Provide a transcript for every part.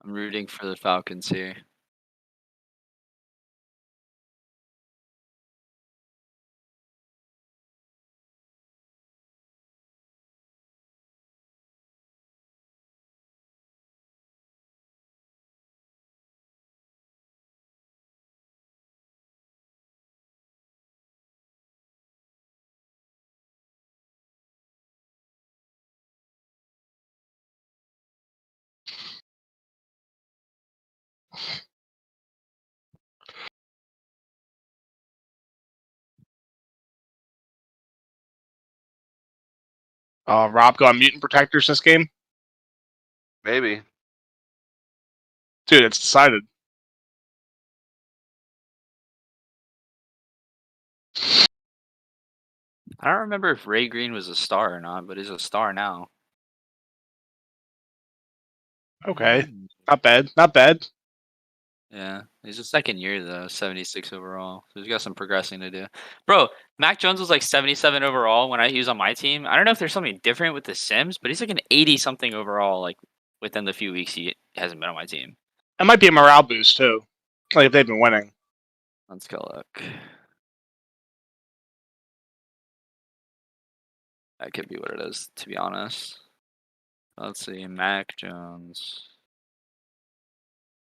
I'm rooting for the Falcons here. Rob going mutant protectors this game? Maybe. Dude, it's decided. I don't remember if Ray Green was a star or not, but he's a star now. Okay. Not bad. Not bad. Yeah, he's a second year though, 76 overall. So he's got some progressing to do. Bro, Mac Jones was like 77 overall when he was on my team. I don't know if there's something different with the Sims, but he's like an 80 something overall, like within the few weeks he hasn't been on my team. It might be a morale boost too. Like if they've been winning. Let's go look. That could be what it is, to be honest. Let's see, Mac Jones.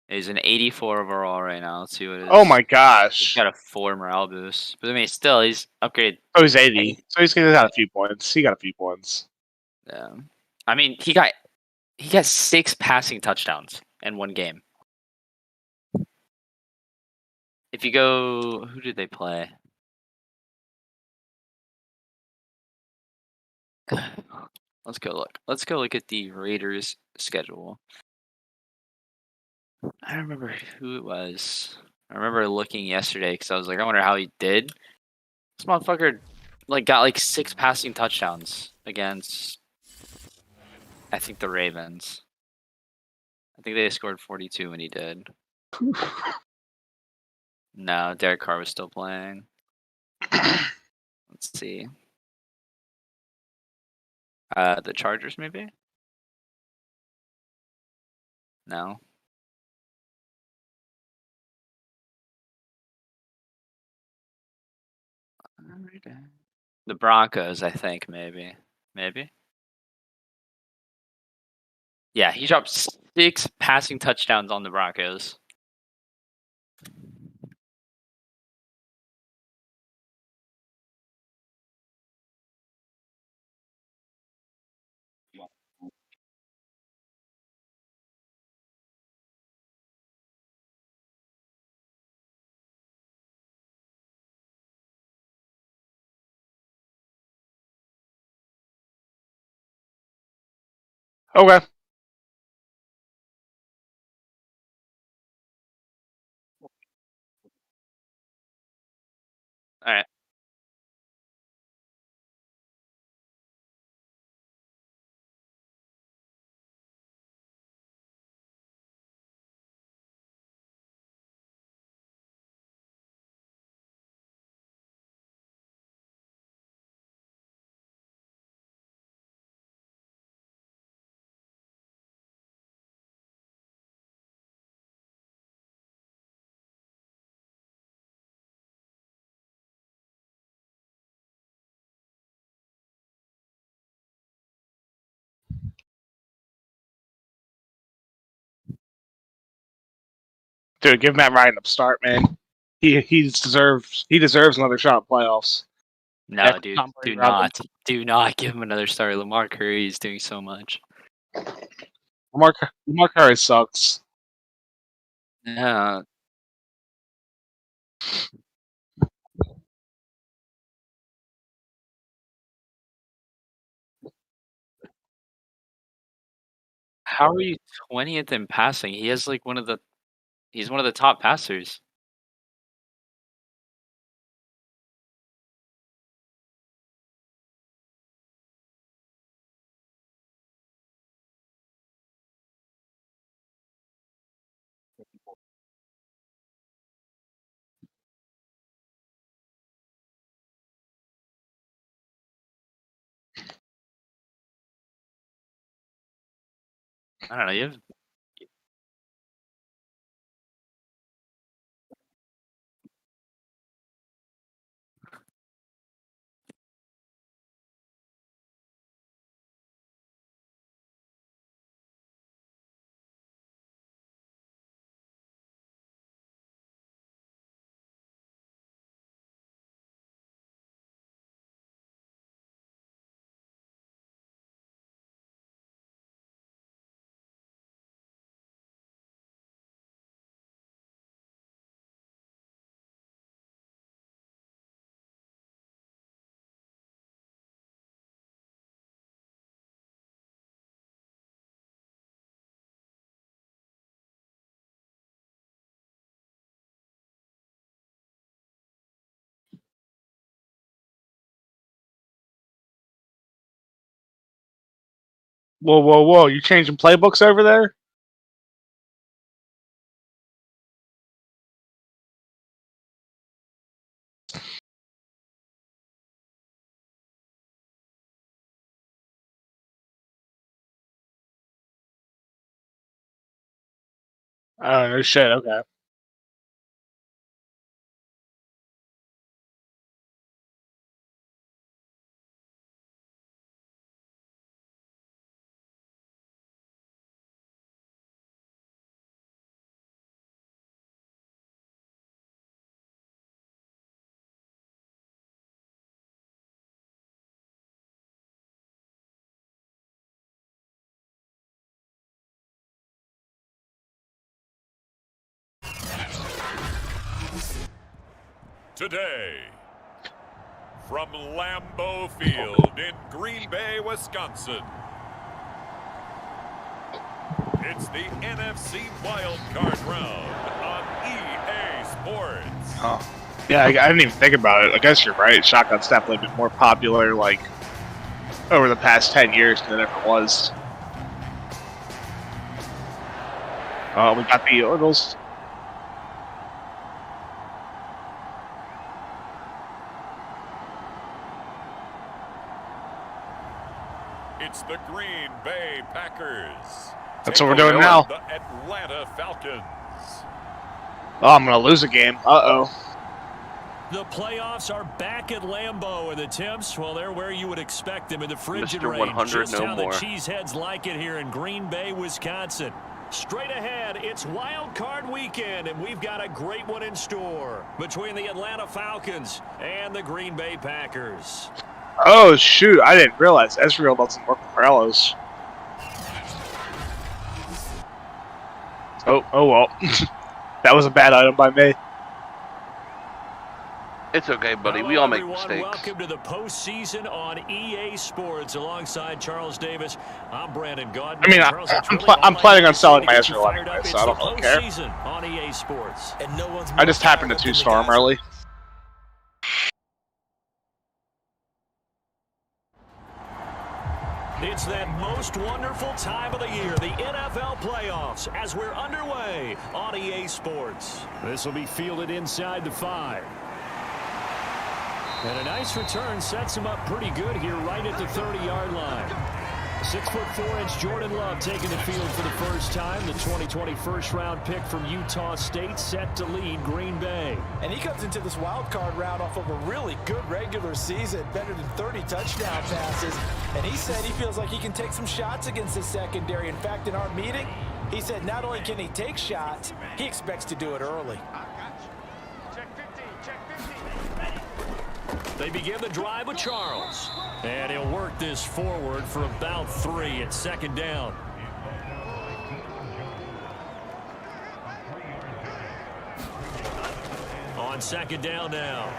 He's an 84 overall right now. Let's see what it is. Oh my He's gosh. got a 4 morale boost. But I mean, still, he's upgraded. Oh, he's 80. So he's got a few points. He got a few points. Yeah. I mean, he got 6 passing touchdowns in one game. If you go, who did they play? Let's go look. Let's go look at the Raiders schedule. I don't remember who it was. I remember looking yesterday because I was like, I wonder how he did. This motherfucker got like 6 passing touchdowns against, I think, the Ravens. I think they scored 42 when he did. No, Derek Carr was still playing. Let's see. The Chargers, maybe? No. The Broncos, I think, maybe. Maybe? Yeah, he dropped 6 passing touchdowns on the Broncos. Okay. All right. Dude, give Matt Ryan a start, man. He deserves another shot at playoffs. No, After dude, Tom Brady do robbed not. Do not give him another start. Lamar Curry is doing so much. Lamar Curry sucks. Yeah. How are you 20th in passing? He has like he's one of the top passers. I don't know. Whoa, whoa, whoa! You changing playbooks over there? Oh no shit. Okay. Today, from Lambeau Field in Green Bay, Wisconsin, it's the NFC Wildcard round on EA Sports. Oh. Yeah, I didn't even think about it. I guess you're right. Shotgun's definitely been more popular, like, over the past 10 years than it ever was. Oh, we got the Eagles. It's the Green Bay Packers. That's what we're doing now. The Atlanta Falcons. Oh, I'm gonna lose a game. Uh-oh. The playoffs are back at Lambeau, and the temps, well, they're where you would expect them in the frigid Mr. range. 100, Just no how more. the Cheeseheads like it here in Green Bay, Wisconsin. Straight ahead, it's Wild Card Weekend, and we've got a great one in store between the Atlanta Falcons and the Green Bay Packers. Oh, shoot. I didn't realize Ezreal doesn't work with Morellos. Oh well. That was a bad item by me. It's okay, buddy. Hello, We all make everyone. mistakes. Welcome to the postseason on EA Sports. Alongside Charles Davis, I'm Brandon Gaudin. I mean, Charles, it's I'm really I'm all planning I on selling to my get you Ezreal fired anyway, up. so I don't It's the really care. postseason on EA Sports. And no one's I just more happened to fired up than the two-storm guys. early. It's that most wonderful time of the year, the NFL playoffs, as we're underway on EA Sports. This will be fielded inside the 5. And a nice return sets him up pretty good here right at the 30-yard line. 6'4" Jordan Love taking the field for the first time. The 2020 first-round pick from Utah State set to lead Green Bay. And he comes into this wild card round off of a really good regular season, better than 30 touchdown passes. And he said he feels like he can take some shots against his secondary. In fact, in our meeting, he said not only can he take shots, he expects to do it early. They begin the drive with Charles. And he'll work this forward for about 3 at second down. On second down now,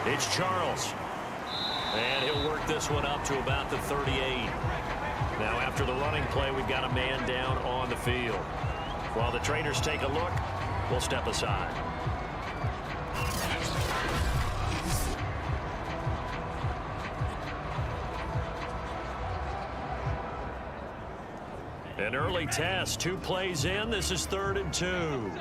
it's Charles. And he'll work this one up to about the 38. Now after the running play, we've got a man down on the field. While the trainers take a look, we'll step aside. An early test, 2 plays in. This is 3rd and 2.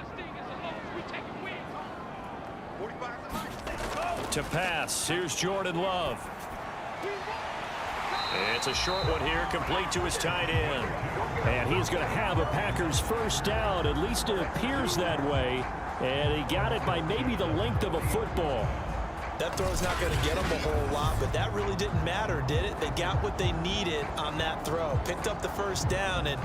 To pass, here's Jordan Love. It's a short one here, complete to his tight end. And he's going to have a Packers first down. At least it appears that way. And he got it by maybe the length of a football. That throw's not going to get them a whole lot, but that really didn't matter, did it? They got what they needed on that throw. Picked up the first down, and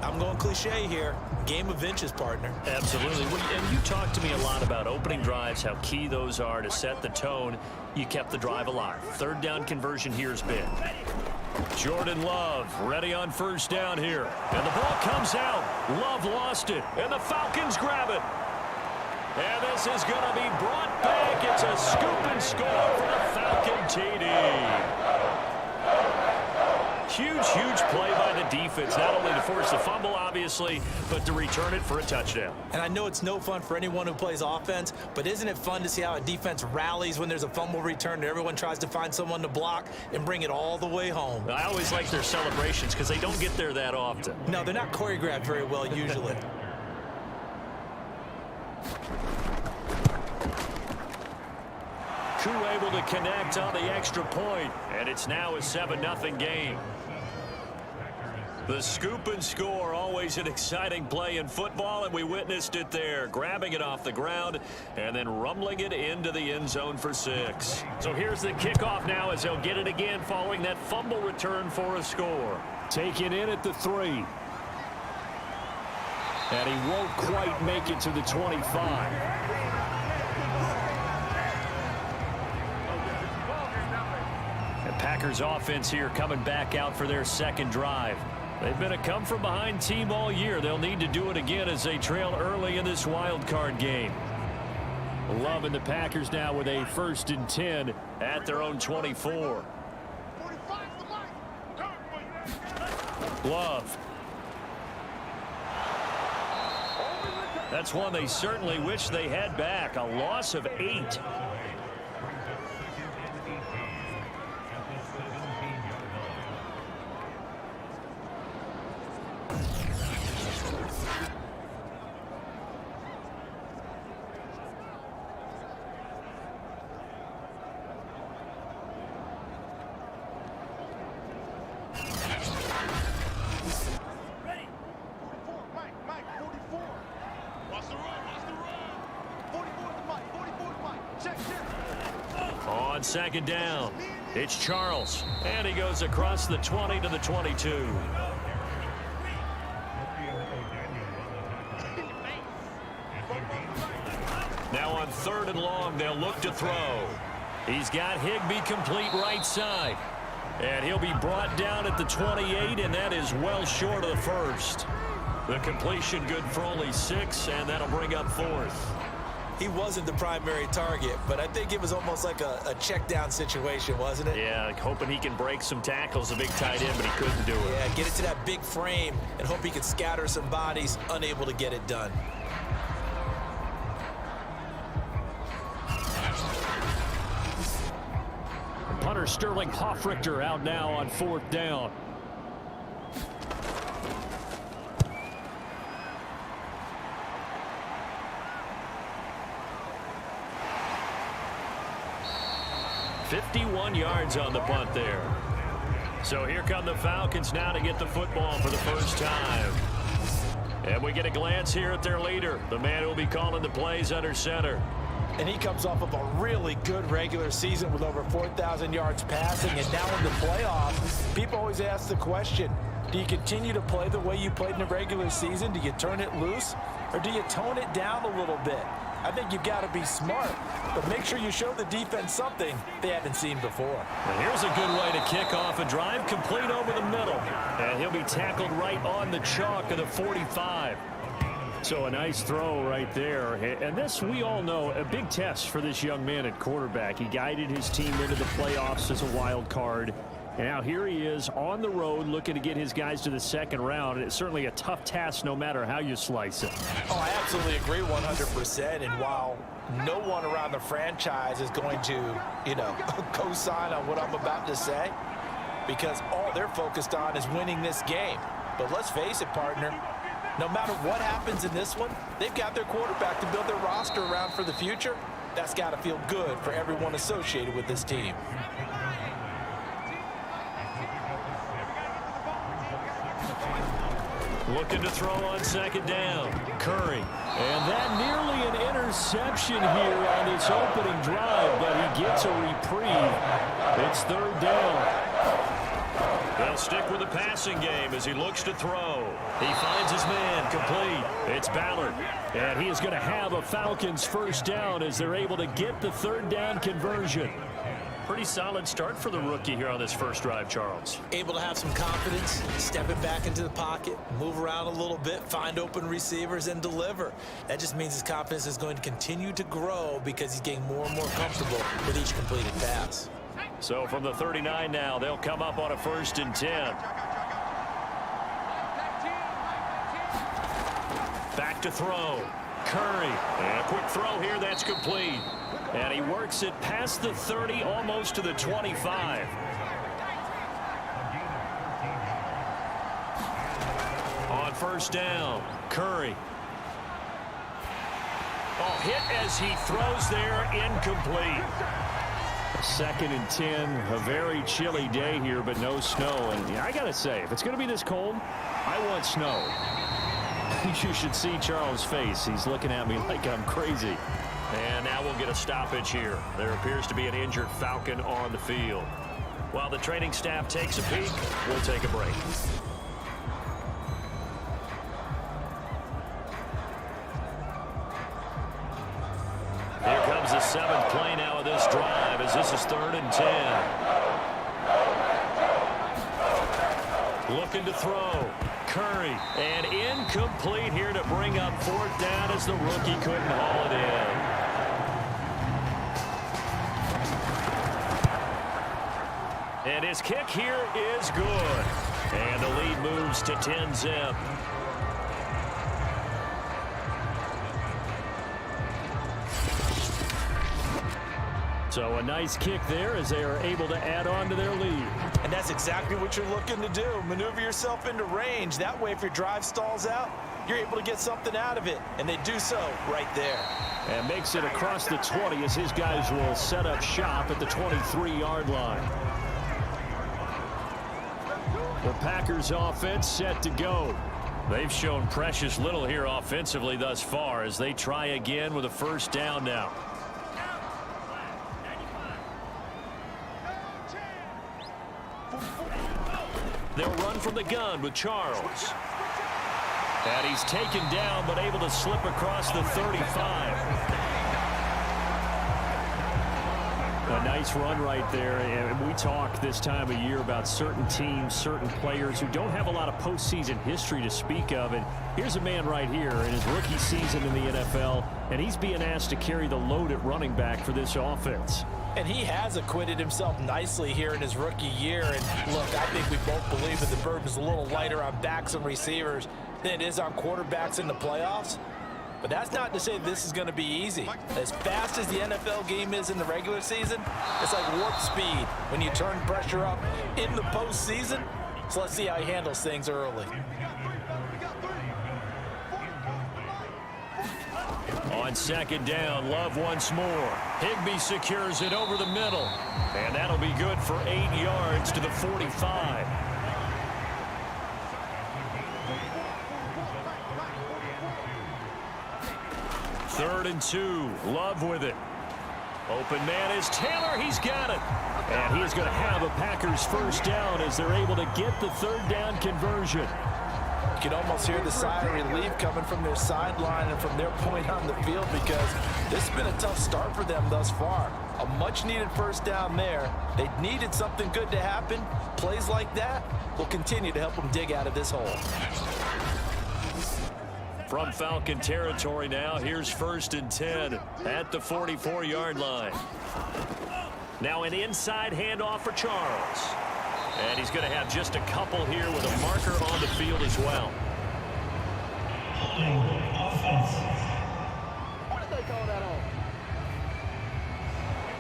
I'm going cliche here. Game of inches, partner. Absolutely. And you talked to me a lot about opening drives, how key those are to set the tone. You kept the drive alive. 3rd down conversion here is big. Jordan Love ready on first down here. And the ball comes out. Love lost it, and the Falcons grab it. And this is going to be brought back. It's a scoop and score for the Falcon TD. Huge play by the the defense, not only to force the fumble, obviously, but to return it for a touchdown. And I know it's no fun for anyone who plays offense, but isn't it fun to see how a defense rallies when there's a fumble return and everyone tries to find someone to block and bring it all the way home? I always like their celebrations because they don't get there that often. No, they're not choreographed very well usually. Koo able to connect on the extra point, and it's now a 7-0 game. The scoop and score, always an exciting play in football, and we witnessed it there, grabbing it off the ground and then rumbling it into the end zone for 6. So here's the kickoff now as they'll get it again following that fumble return for a score. Taken in at the 3. And he won't quite make it to the 25. Packers offense here coming back out for their second drive. They've been a come-from-behind team all year. They'll need to do it again as they trail early in this wild card game. Love and the Packers now with a 1st and 10 at their own 24. Love. That's one they certainly wish they had back. A loss of 8. On 2nd down, it's Charles, and he goes across the 20 to the 22. Now on 3rd and long, they'll look to throw. He's got Higbee complete right side, and he'll be brought down at the 28, and that is well short of the 1st. The completion good for only 6, and that'll bring up 4th. He wasn't the primary target, but I think it was almost like a check down situation, wasn't it? Yeah, like hoping he can break some tackles, a big tight end, but he couldn't do it. Yeah, get it to that big frame and hope he can scatter some bodies, unable to get it done. Punter Sterling Hoffrichter out now on 4th down. $51 yards on the punt there. So here come the Falcons now to get the football for the first time. And we get a glance here at their leader, the man who will be calling the plays under center. And he comes off of a really good regular season with over 4,000 yards passing. And now in the playoffs, people always ask the question, do you continue to play the way you played in the regular season? Do you turn it loose? Or do you tone it down a little bit? I think you've got to be smart, but make sure you show the defense something they haven't seen before. And here's a good way to kick off a drive, complete over the middle. And he'll be tackled right on the chalk of the 45. So a nice throw right there. And this, we all know, a big test for this young man at quarterback. He guided his team into the playoffs as a wild card. And now here he is on the road looking to get his guys to the 2nd round. And it's certainly a tough task no matter how you slice it. Oh, I absolutely agree 100%. And while no one around the franchise is going to, co-sign on what I'm about to say, because all they're focused on is winning this game. But let's face it, partner, no matter what happens in this one, they've got their quarterback to build their roster around for the future. That's got to feel good for everyone associated with this team. Looking to throw on 2nd down. Curry. And that nearly an interception here on its opening drive, but he gets a reprieve. It's 3rd down. They'll stick with the passing game as he looks to throw. He finds his man complete. It's Ballard. And he is going to have a Falcons 1st down as they're able to get the 3rd down conversion. Pretty solid start for the rookie here on this first drive, Charles. Able to have some confidence, step it back into the pocket, move around a little bit, find open receivers, and deliver. That just means his confidence is going to continue to grow because he's getting more and more comfortable with each completed pass. So from the 39 now, they'll come up on a 1st and 10. to throw. Curry, and a quick throw here, that's complete. And he works it past the 30, almost to the 25. On first down, Curry. Oh, hit as he throws there, incomplete. 2nd and 10, a very chilly day here, but no snow. And I got to say, if it's going to be this cold, I want snow. You should see Charles' face. He's looking at me like I'm crazy. And now we'll get a stoppage here. There appears to be an injured Falcon on the field. While the training staff takes a peek, we'll take a break. Here comes the 7th play now of this drive as this is 3rd and 10. Looking to throw. Curry, and incomplete here to bring up 4th down as the rookie couldn't haul it in. And his kick here is good. And the lead moves to 10-zip. So a nice kick there as they are able to add on to their lead. And that's exactly what you're looking to do. Maneuver yourself into range. That way, if your drive stalls out, you're able to get something out of it. And they do so right there. And makes it across the 20 as his guys will set up shop at the 23-yard line. The Packers offense set to go. They've shown precious little here offensively thus far as they try again with a first down now. They'll run from the gun with Charles. And he's taken down but able to slip across the 35. A nice run right there. And we talk this time of year about certain teams, certain players who don't have a lot of postseason history to speak of. And here's a man right here in his rookie season in the NFL, and he's being asked to carry the load at running back for this offense. And he has acquitted himself nicely here in his rookie year. And look, I think we both believe that the burden is a little lighter on backs and receivers than it is on quarterbacks in the playoffs. But that's not to say this is going to be easy. As fast as the NFL game is in the regular season, it's like warp speed when you turn pressure up in the postseason. So let's see how he handles things early. On 2nd down, Love once more. Higbee secures it over the middle. And that'll be good for 8 yards to the 45. Third and 2, Love with it. Open man is Taylor, he's got it. And he's going to have a Packers first down as they're able to get the 3rd down conversion. You can almost hear the sigh of relief coming from their sideline and from their point on the field because this has been a tough start for them thus far. A much-needed first down there. They needed something good to happen. Plays like that will continue to help them dig out of this hole. From Falcon territory now, here's 1st and 10 at the 44-yard line. Now an inside handoff for Charles. And he's going to have just a couple here with a marker on the field as well.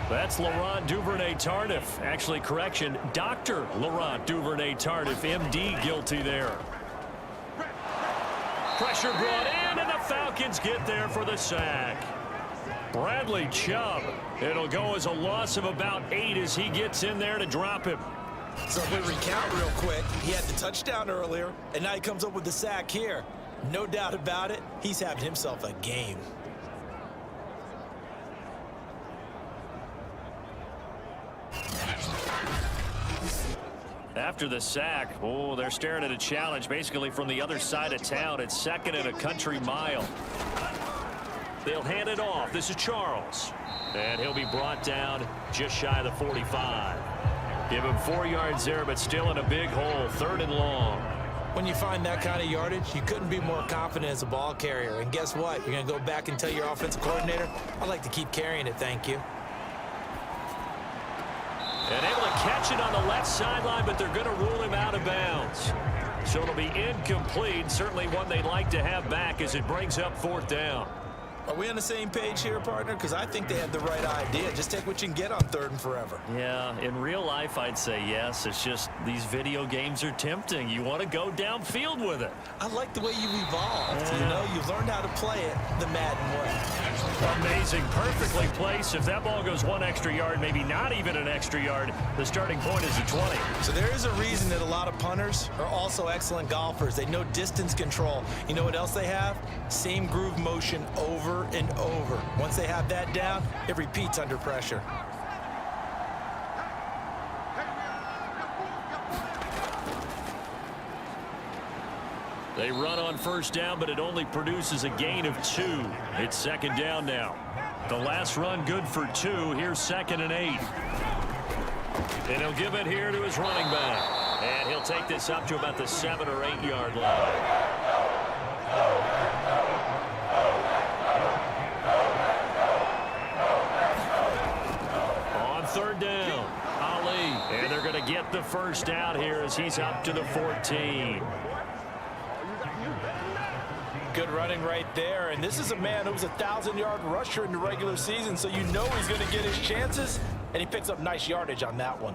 That's Laurent Duvernay-Tardif. Actually, correction, Dr. Laurent Duvernay-Tardif, MD, guilty there. Pressure brought in, and the Falcons get there for the sack. Bradley Chubb. It'll go as a loss of about 8 as he gets in there to drop him. So if we recount real quick, he had the touchdown earlier, and now he comes up with the sack here. No doubt about it, he's having himself a game. After the sack, oh, they're staring at a challenge basically from the other side of town. It's 2nd and a country mile. They'll hand it off. This is Charles. And he'll be brought down just shy of the 45. Give him 4 yards there, but still in a big hole. 3rd and long. When you find that kind of yardage, you couldn't be more confident as a ball carrier. And guess what? You're going to go back and tell your offensive coordinator, I'd like to keep carrying it, thank you. And able to catch it on the left sideline, but they're going to rule him out of bounds. So it'll be incomplete. Certainly one they'd like to have back as it brings up 4th down. Are we on the same page here, partner? Because I think they had the right idea. Just take what you can get on 3rd and forever. Yeah, in real life, I'd say yes. It's just these video games are tempting. You want to go downfield with it. I like the way you evolved. You know, you learned how to play it the Madden way. Amazing. Perfectly placed. If that ball goes 1 extra yard, maybe not even an extra yard, the starting point is a 20. So there is a reason that a lot of punters are also excellent golfers. They know distance control. You know what else they have? Same groove motion over and over. Once they have that down, it repeats under pressure. They run on 1st down, but it only produces a gain of 2. It's 2nd down now. The last run good for 2. Here's 2nd and 8. And he'll give it here to his running back. And he'll take this up to about the 7 or 8 yard line. On 3rd down, Ali. And they're going to get the 1st out here as he's up to the 14. Good running right there, and this is a man who was a 1,000-yard rusher in the regular season, so you know he's going to get his chances, and he picks up nice yardage on that one.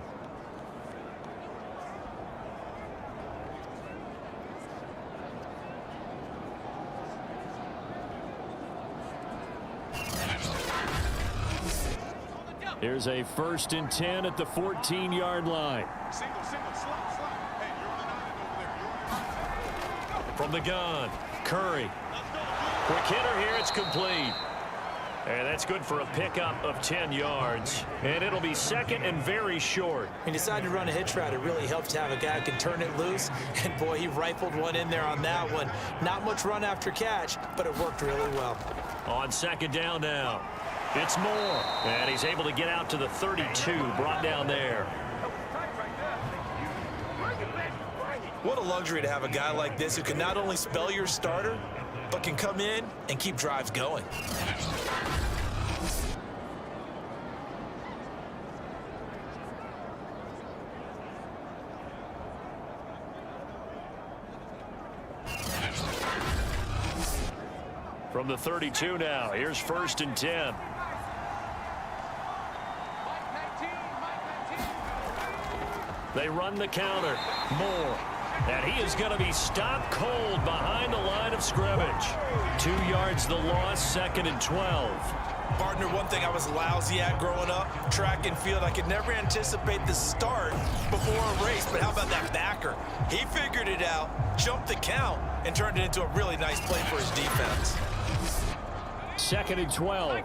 Here's a 1st and 10 at the 14-yard line. From the gun, Curry. Quick hitter here, it's complete. And that's good for a pickup of 10 yards. And it'll be 2nd and very short. He decided to run a hitch route. It really helps to have a guy who can turn it loose. And boy, he rifled one in there on that one. Not much run after catch, but it worked really well. On 2nd down now, it's Moore. And he's able to get out to the 32, brought down there. What a luxury to have a guy like this who can not only spell your starter, but can come in and keep drives going. From the 32 now, here's 1st and 10. They run the counter. Moore. And he is going to be stopped cold behind the line of scrimmage. 2 yards the loss, 2nd and 12. Partner, one thing I was lousy at growing up, track and field, I could never anticipate the start before a race, but how about that backer? He figured it out, jumped the count, and turned it into a really nice play for his defense. 2nd and 12.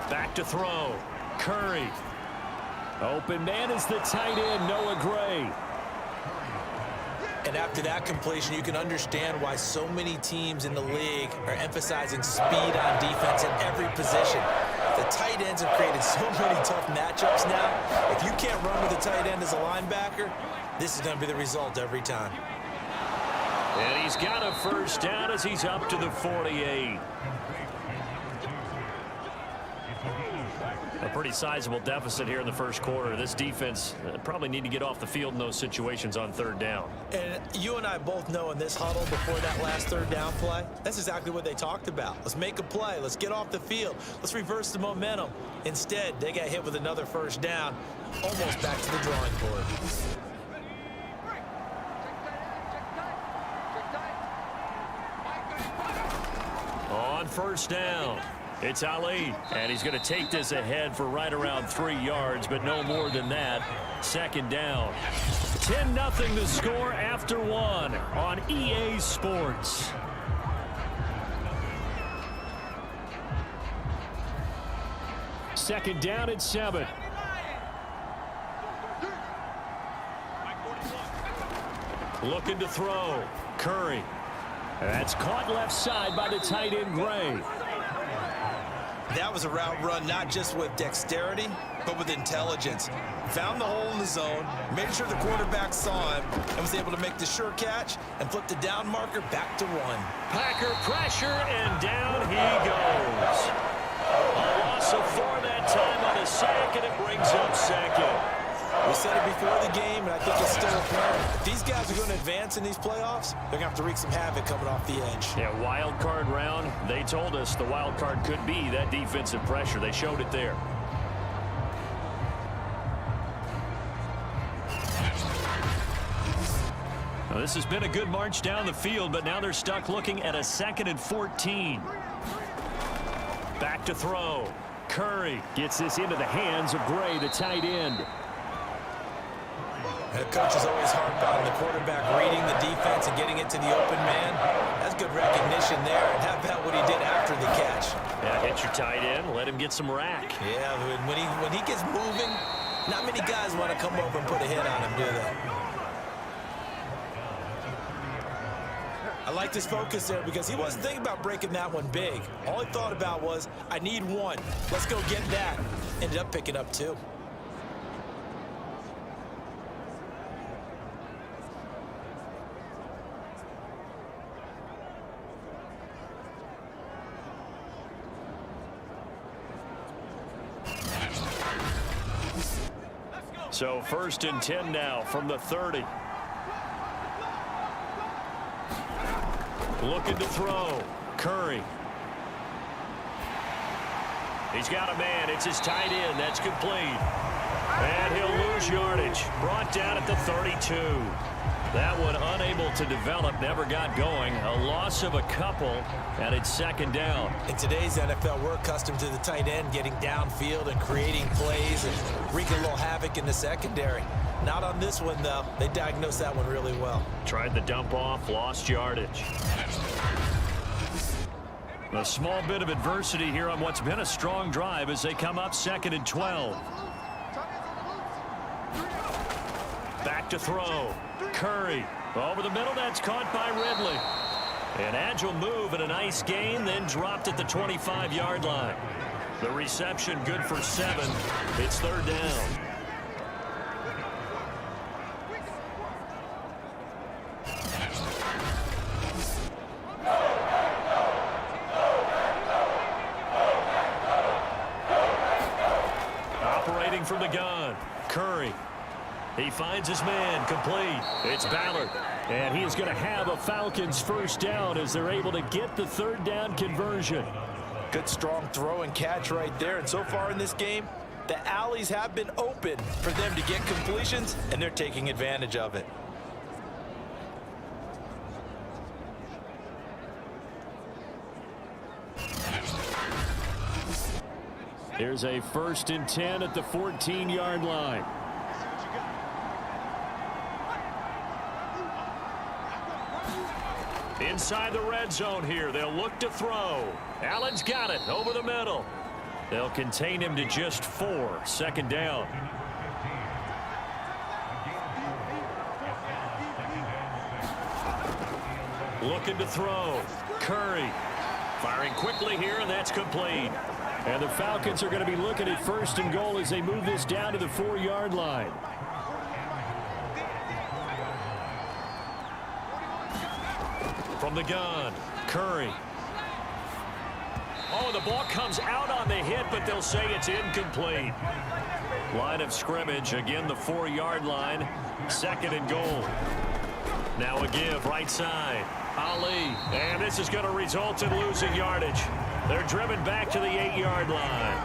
Back to throw. Curry. Open man is the tight end, Noah Gray. And after that completion, you can understand why so many teams in the league are emphasizing speed on defense at every position. The tight ends have created so many tough matchups now. If you can't run with a tight end as a linebacker, this is going to be the result every time. And he's got a 1st down as he's up to the 48. A pretty sizable deficit here in the 1st quarter. This defense probably need to get off the field in those situations on 3rd down. And you and I both know in this huddle before that last 3rd down play, that's exactly what they talked about. Let's make a play. Let's get off the field. Let's reverse the momentum. Instead, they got hit with another 1st down, almost back to the drawing board. On 1st down, it's Ali, and he's going to take this ahead for right around 3 yards, but no more than that. 2nd down. 10-0 the score after 1 on EA Sports. Second down at 7. Looking to throw. Curry. That's caught left side by the tight end, Gray. That was a route run not just with dexterity, but with intelligence. Found the hole in the zone, made sure the quarterback saw him, and was able to make the sure catch and flip the down marker back to 1. Packer pressure, and down he goes. A loss of 4 that time on a sack, and it brings up second. We said it before the game, and I think it's still apparent. If these guys are going to advance in these playoffs, they're going to have to wreak some havoc coming off the edge. Yeah, wild card round. They told us the wild card could be that defensive pressure. They showed it there. Well, this has been a good march down the field, but now they're stuck looking at a 2nd and 14. Back to throw. Curry gets this into the hands of Gray, the tight end. The coach is always harped on the quarterback reading the defense and getting it to the open man. That's good recognition there. And how about what he did after the catch? Yeah, hit your tight end, let him get some rack. Yeah, when he gets moving, not many guys want to come over and put a hit on him, do they? I like his focus there because he wasn't thinking about breaking that one big. All he thought about was, I need one. Let's go get that. Ended up picking up 2. So 1st and 10 now from the 30. Looking to throw. Curry. He's got a man. It's his tight end. That's complete. And he'll lose yardage. Brought down at the 32. That one unable to develop, never got going. A loss of a couple, and it's 2nd down. In today's NFL, we're accustomed to the tight end getting downfield and creating plays and wreaking a little havoc in the secondary. Not on this one, though. They diagnosed that one really well. Tried the dump off, lost yardage. A small bit of adversity here on what's been a strong drive as they come up 2nd and 12. Back to throw. Curry over the middle. That's caught by Ridley. An agile move and a nice gain, then dropped at the 25-yard line. The reception good for 7. It's 3rd down. Operating from the gun, Curry. He finds his man, complete. It's Ballard, and he is going to have a Falcons 1st down as they're able to get the 3rd down conversion. Good strong throw and catch right there. And so far in this game, the alleys have been open for them to get completions, and they're taking advantage of it. Here's a 1st and 10 at the 14-yard line. Inside the red zone here, they'll look to throw. Allen's got it over the middle. They'll contain him to just 4. 2nd down. Looking to throw. Curry firing quickly here, and that's complete. And the Falcons are going to be looking at 1st and goal as they move this down to the 4-yard line. From the gun, Curry. Oh, the ball comes out on the hit, but they'll say it's incomplete. Line of scrimmage, again the 4-yard line. 2nd and goal. Now a give, right side. Ali, and this is going to result in losing yardage. They're driven back to the 8-yard line.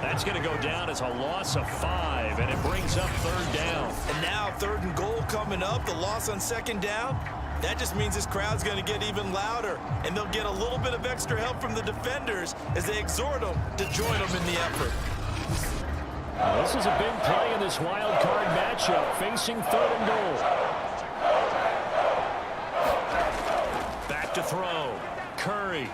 That's going to go down as a loss of 5, and it brings up 3rd down. And now 3rd and goal coming up, the loss on 2nd down. That just means this crowd's going to get even louder, and they'll get a little bit of extra help from the defenders as they exhort them to join them in the effort. This is a big play in this wild card matchup, facing 3rd and goal. Back to throw. Curry.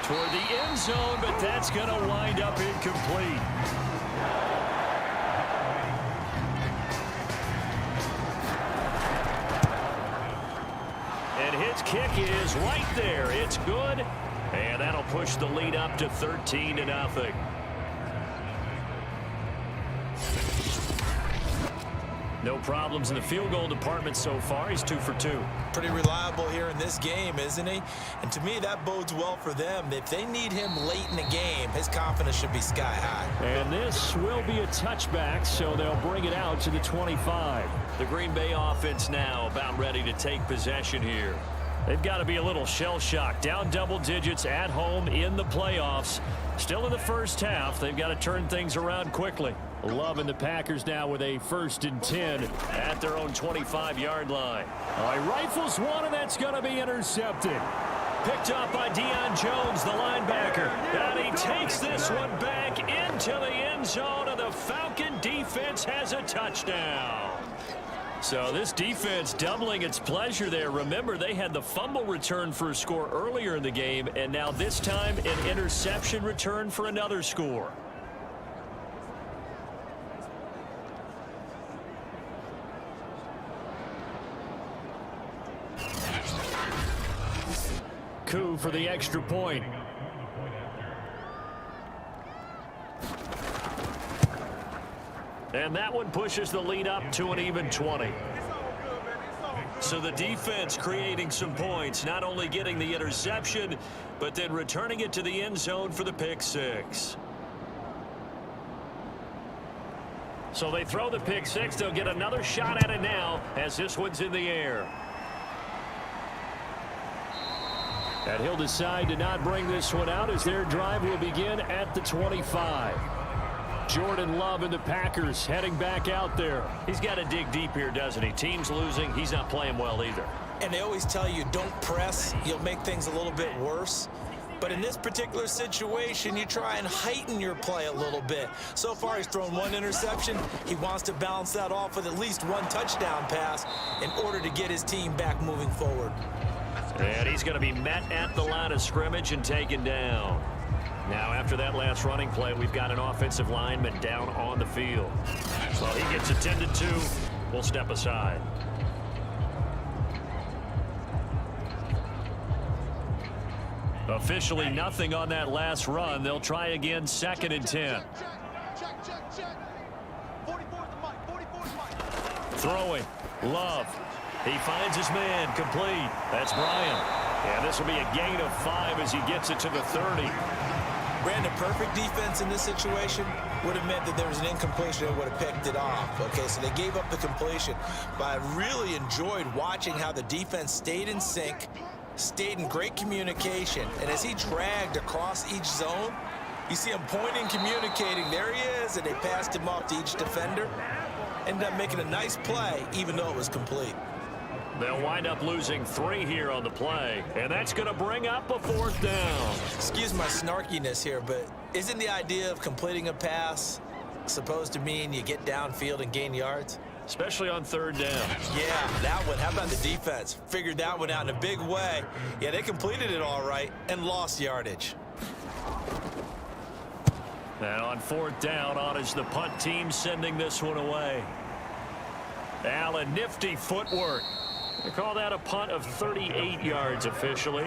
Toward the end zone, but that's going to wind up incomplete. And his kick is right there. It's good. And that'll push the lead up to 13-0. No problems in the field goal department so far. He's 2 for 2. Pretty reliable here in this game, isn't he? And to me, that bodes well for them. If they need him late in the game, his confidence should be sky high. And this will be a touchback, so they'll bring it out to the 25. The Green Bay offense now about ready to take possession here. They've got to be a little shell-shocked. Down double digits at home in the playoffs. Still in the first half. They've got to turn things around quickly. Loving the Packers now with a 1st and 10 at their own 25-yard line. All right, rifles one, and that's going to be intercepted. Picked up by Deion Jones, the linebacker. And he takes this one back into the end zone, and the Falcon defense has a touchdown. So this defense doubling its pleasure there. Remember, they had the fumble return for a score earlier in the game, and now this time an interception return for another score. Coup for the extra point. And that one pushes the lead up to an even 20. So the defense creating some points, not only getting the interception, but then returning it to the end zone for the pick six. So they throw the pick six. They'll get another shot at it now as this one's in the air. And he'll decide to not bring this one out as their drive will begin at the 25. Jordan Love and the Packers heading back out there. He's got to dig deep here, doesn't he? Team's losing. He's not playing well either. And they always tell you, don't press. You'll make things a little bit worse. But in this particular situation, you try and heighten your play a little bit. So far, he's thrown one interception. He wants to balance that off with at least one touchdown pass in order to get his team back moving forward. And he's going to be met at the line of scrimmage and taken down. Now, after that last running play, we've got an offensive lineman down on the field. So he gets attended to. We'll step aside. Officially nothing on that last run. They'll try again, 2nd and 10. Throwing. Love. He finds his man, complete. That's Bryant. And this will be a gain of 5 as he gets it to the 30. Brandon, perfect defense in this situation would have meant that there was an incompletion and would have picked it off. Okay, so they gave up the completion. But I really enjoyed watching how the defense stayed in sync, stayed in great communication. And as he dragged across each zone, you see him pointing, communicating. There he is, and they passed him off to each defender. Ended up making a nice play, even though it was complete. They'll wind up losing 3 here on the play, and that's going to bring up a 4th down. Excuse my snarkiness here, but isn't the idea of completing a pass supposed to mean you get downfield and gain yards? Especially on 3rd down. Yeah, that one. How about the defense? Figured that one out in a big way. Yeah, they completed it all right and lost yardage. And on 4th down, on is the punt team sending this one away. Allen, nifty footwork. They call that a punt of 38 yards officially.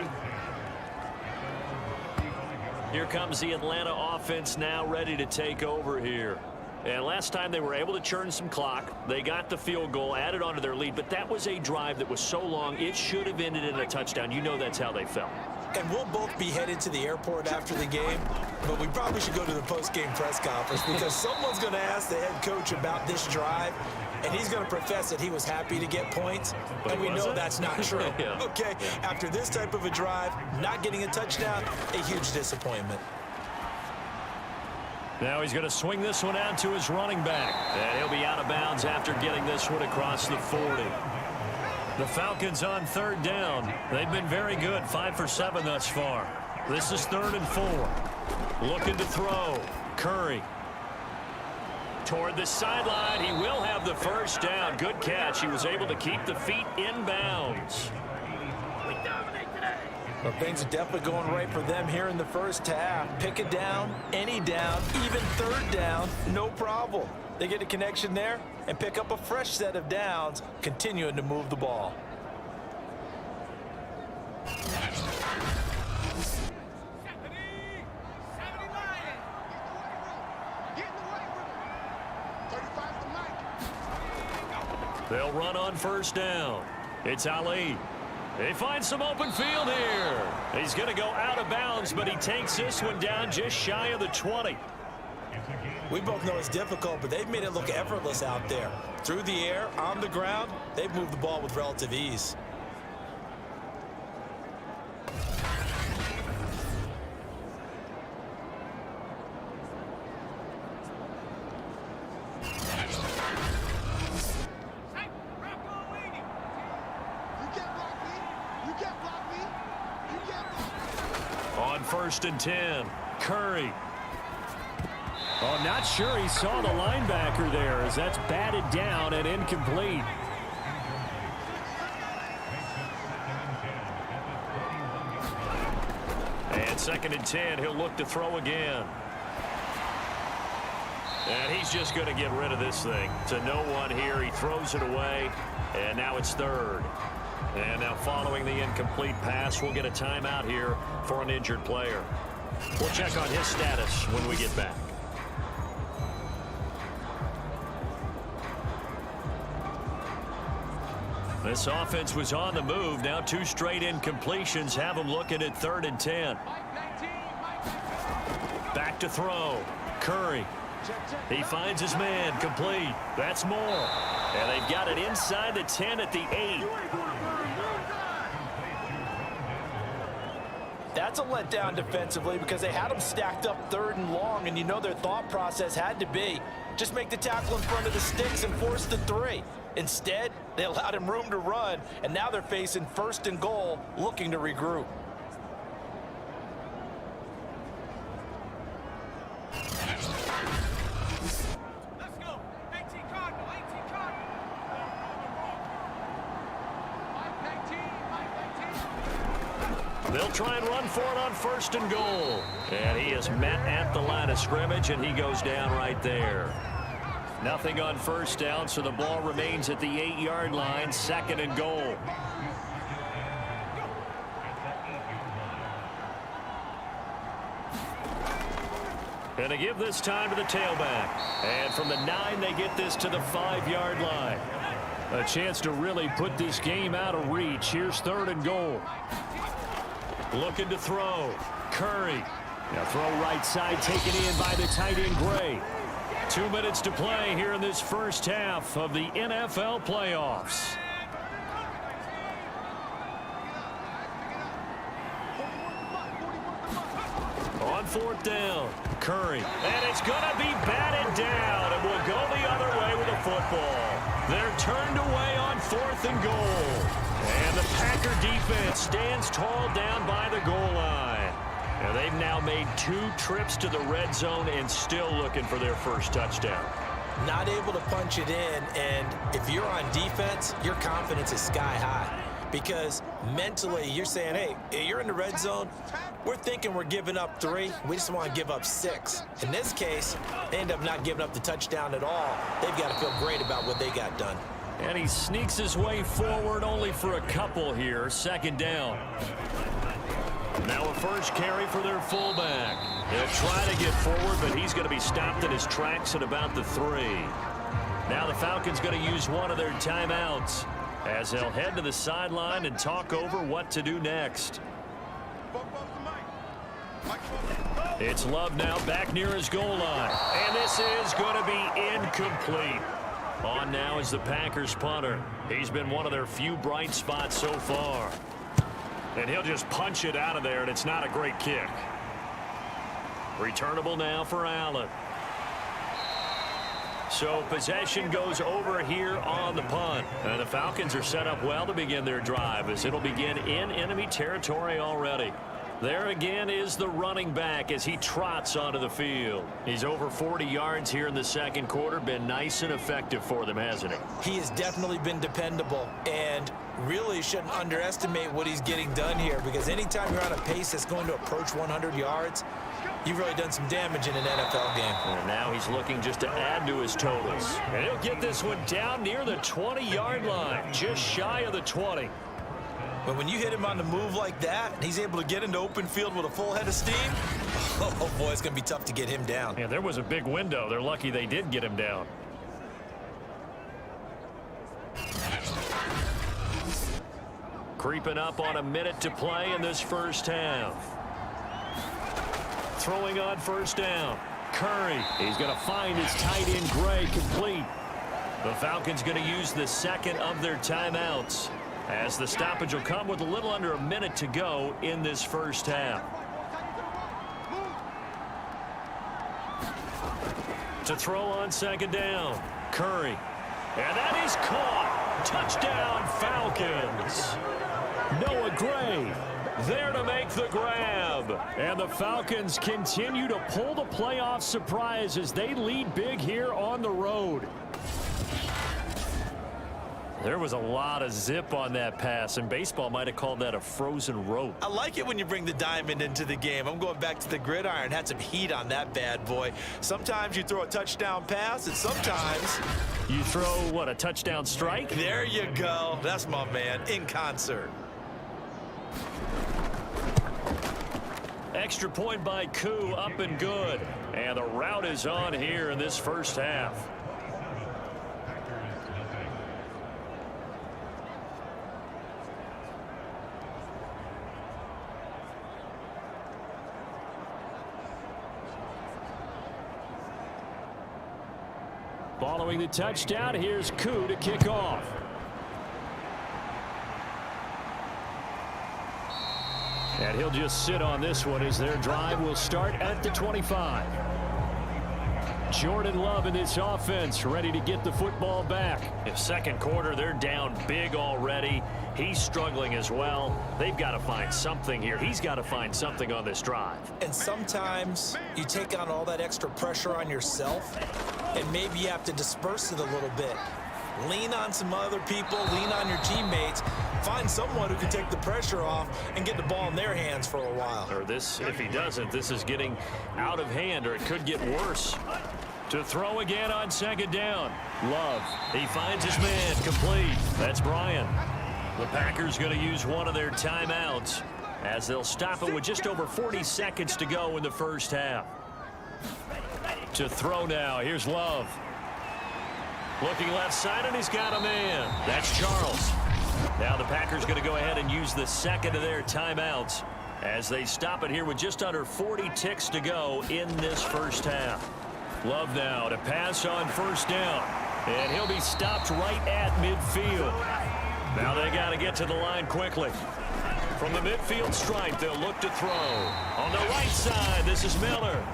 Here comes the Atlanta offense now ready to take over here. And last time they were able to churn some clock. They got the field goal, added onto their lead, but that was a drive that was so long it should have ended in a touchdown. You know that's how they felt. And we'll both be headed to the airport after the game, but we probably should go to the post-game press conference because someone's going to ask the head coach about this drive, and he's going to profess that he was happy to get points, and we know that's not true. Yeah. Okay, after this type of a drive, not getting a touchdown, a huge disappointment. Now he's going to swing this one out to his running back, and he'll be out of bounds after getting this one across the 40. The Falcons on 3rd down. They've been very good, 5 for 7 thus far. This is 3rd and 4. Looking to throw. Curry. Toward the sideline. He will have the 1st down. Good catch. He was able to keep the feet in bounds. Well, things are definitely going right for them here in the first half. Pick it down, any down, even 3rd down, no problem. They get a connection there and pick up a fresh set of downs, continuing to move the ball. They'll run on first down. It's Ali. They find some open field here. He's going to go out of bounds, but he takes this one down just shy of the 20. We both know it's difficult, but they've made it look effortless out there. Through the air, on the ground, they've moved the ball with relative ease. On 1st and 10, Curry. Oh, not sure he saw the linebacker there as that's batted down and incomplete. And 2nd and 10, he'll look to throw again. And he's just going to get rid of this thing. To no one here, he throws it away, and now it's 3rd. And now following the incomplete pass, we'll get a timeout here for an injured player. We'll check on his status when we get back. This offense was on the move. Now 2 straight incompletions have them looking at 3rd and 10. Back to throw. Curry. He finds his man. Complete. That's more. And they've got it inside the 10 at the 8. That's a letdown defensively because they had him stacked up 3rd and long, and you know their thought process had to be just make the tackle in front of the sticks and force the 3. Instead, they allowed him room to run, and now they're facing 1st and goal, looking to regroup. Let's go. 18 Cardinal, 18 Cardinal. They'll try and run for it on 1st and goal. And he is met at the line of scrimmage, and he goes down right there. Nothing on 1st down, so the ball remains at the 8-yard line, 2nd and goal. And they give this time to the tailback. And from the 9, they get this to the 5-yard line. A chance to really put this game out of reach. Here's 3rd and goal. Looking to throw. Curry. Now throw right side, taken in by the tight end Gray. 2 minutes to play here in this first half of the NFL playoffs. On 4th down, Curry. And it's going to be batted down, and will go the other way with the football. They're turned away on 4th and goal. And the Packer defense stands tall down by the goal line. And they've now made 2 trips to the red zone and still looking for their first touchdown. Not able to punch it in, and if you're on defense, your confidence is sky high. Because mentally, you're saying, hey, you're in the red zone. We're thinking we're giving up 3. We just want to give up 6. In this case, they end up not giving up the touchdown at all. They've got to feel great about what they got done. And he sneaks his way forward only for a couple here. 2nd down. Now a first carry for their fullback. They'll try to get forward, but he's going to be stopped in his tracks at about the 3. Now the Falcons going to use one of their timeouts as they'll head to the sideline and talk over what to do next. It's Love now back near his goal line. And this is going to be incomplete. On now is the Packers punter. He's been one of their few bright spots so far. And he'll just punch it out of there, and it's not a great kick. Returnable now for Allen. So possession goes over here on the punt. And the Falcons are set up well to begin their drive as it'll begin in enemy territory already. There again is the running back as he trots onto the field. He's over 40 yards here in the 2nd quarter. Been nice and effective for them, hasn't he? He has definitely been dependable, and really shouldn't underestimate what he's getting done here, because anytime you're on a pace that's going to approach 100 yards, you've really done some damage in an NFL game. And now he's looking just to add to his totals. And he'll get this one down near the 20-yard line, just shy of the 20. But when you hit him on the move like that, and he's able to get into open field with a full head of steam, oh boy, it's going to be tough to get him down. Yeah, there was a big window. They're lucky they did get him down. Creeping up on a minute to play in this first half. Throwing on first down. Curry, he's going to find his tight end Gray complete. The Falcons going to use the second of their timeouts, as the stoppage will come with a little under a minute to go in this first half. To throw on second down, Curry. And that is caught. Touchdown, Falcons. Noah Gray there to make the grab. And the Falcons continue to pull the playoff surprise as they lead big here on the road. There was a lot of zip on that pass, and baseball might have called that a frozen rope. I like it when you bring the diamond into the game. I'm going back to the gridiron. Had some heat on that bad boy. Sometimes you throw a touchdown pass, and sometimes you throw, what, a touchdown strike? There you go. That's my man, in concert. Extra point by Koo, up and good. And the route is on here in this first half. Following the touchdown, here's Koo to kick off. And he'll just sit on this one as their drive will start at the 25. Jordan Love in this offense, ready to get the football back. In second quarter, they're down big already. He's struggling as well. They've got to find something here. He's got to find something on this drive. And sometimes you take on all that extra pressure on yourself, and maybe you have to disperse it a little bit. Lean on some other people, lean on your teammates, find someone who can take the pressure off and get the ball in their hands for a while. Or this, if he doesn't, this is getting out of hand, or it could get worse. To throw again on second down. Love, he finds his man complete. That's Brian. The Packers going to use one of their timeouts as they'll stop it with just over 40 seconds to go in the first half. To throw now, here's Love. Looking left side, and he's got a man. That's Charles. Now the Packers going to go ahead and use the second of their timeouts as they stop it here with just under 40 ticks to go in this first half. Love now to pass on first down, and he'll be stopped right at midfield. Now they got to get to the line quickly. From the midfield stripe, they'll look to throw. On the right side, this is Miller.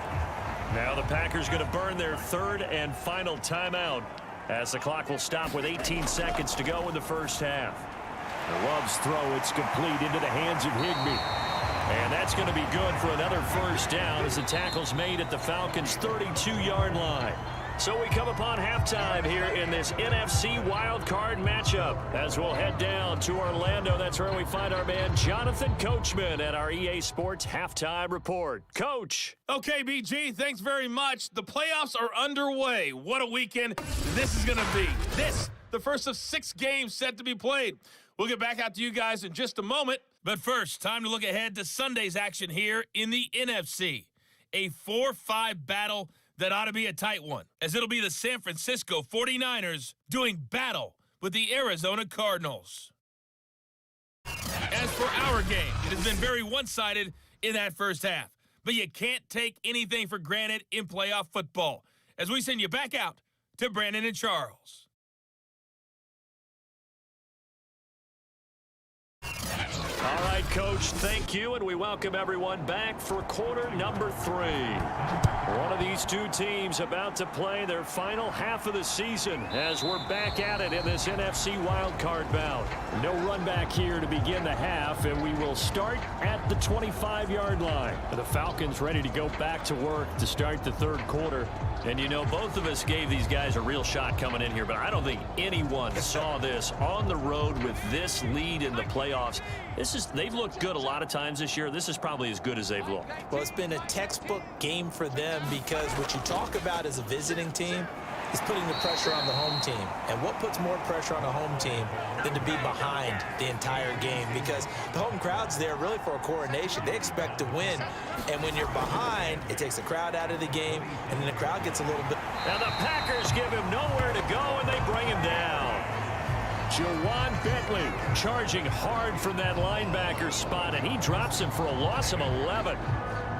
Now the Packers going to burn their third and final timeout as the clock will stop with 18 seconds to go in the first half. Love's throw, it's complete into the hands of Higbee. And that's going to be good for another first down as the tackle's made at the Falcons' 32-yard line. So we come upon halftime here in this NFC wildcard matchup as we'll head down to Orlando. That's where we find our man Jonathan Coachman at our EA Sports Halftime Report. Coach. Okay, BG, thanks very much. The playoffs are underway. What a weekend this is going to be. This, the first of 6 games set to be played. We'll get back out to you guys in just a moment. But first, time to look ahead to Sunday's action here in the NFC. A 4-5 battle that ought to be a tight one, as it'll be the San Francisco 49ers doing battle with the Arizona Cardinals. As for our game, it has been very one-sided in that first half, but you can't take anything for granted in playoff football, as we send you back out to Brandon and Charles. All right, Coach, thank you, and we welcome everyone back for quarter number 3. One of these two teams about to play their final half of the season as we're back at it in this NFC wildcard bout. No run back here to begin the half, and we will start at the 25-yard line. The Falcons ready to go back to work to start the third quarter. And, you know, both of us gave these guys a real shot coming in here, but I don't think anyone saw this on the road with this lead in the playoffs. They've looked good a lot of times this year. This is probably as good as they've looked. Well, it's been a textbook game for them because what you talk about as a visiting team is putting the pressure on the home team. And what puts more pressure on a home team than to be behind the entire game? Because the home crowd's there really for a coronation. They expect to win. And when you're behind, it takes the crowd out of the game, and then the crowd gets a little bit. Now the Packers give him nowhere to go, and they bring him down. Jawan Bentley charging hard from that linebacker spot, and he drops him for a loss of 11.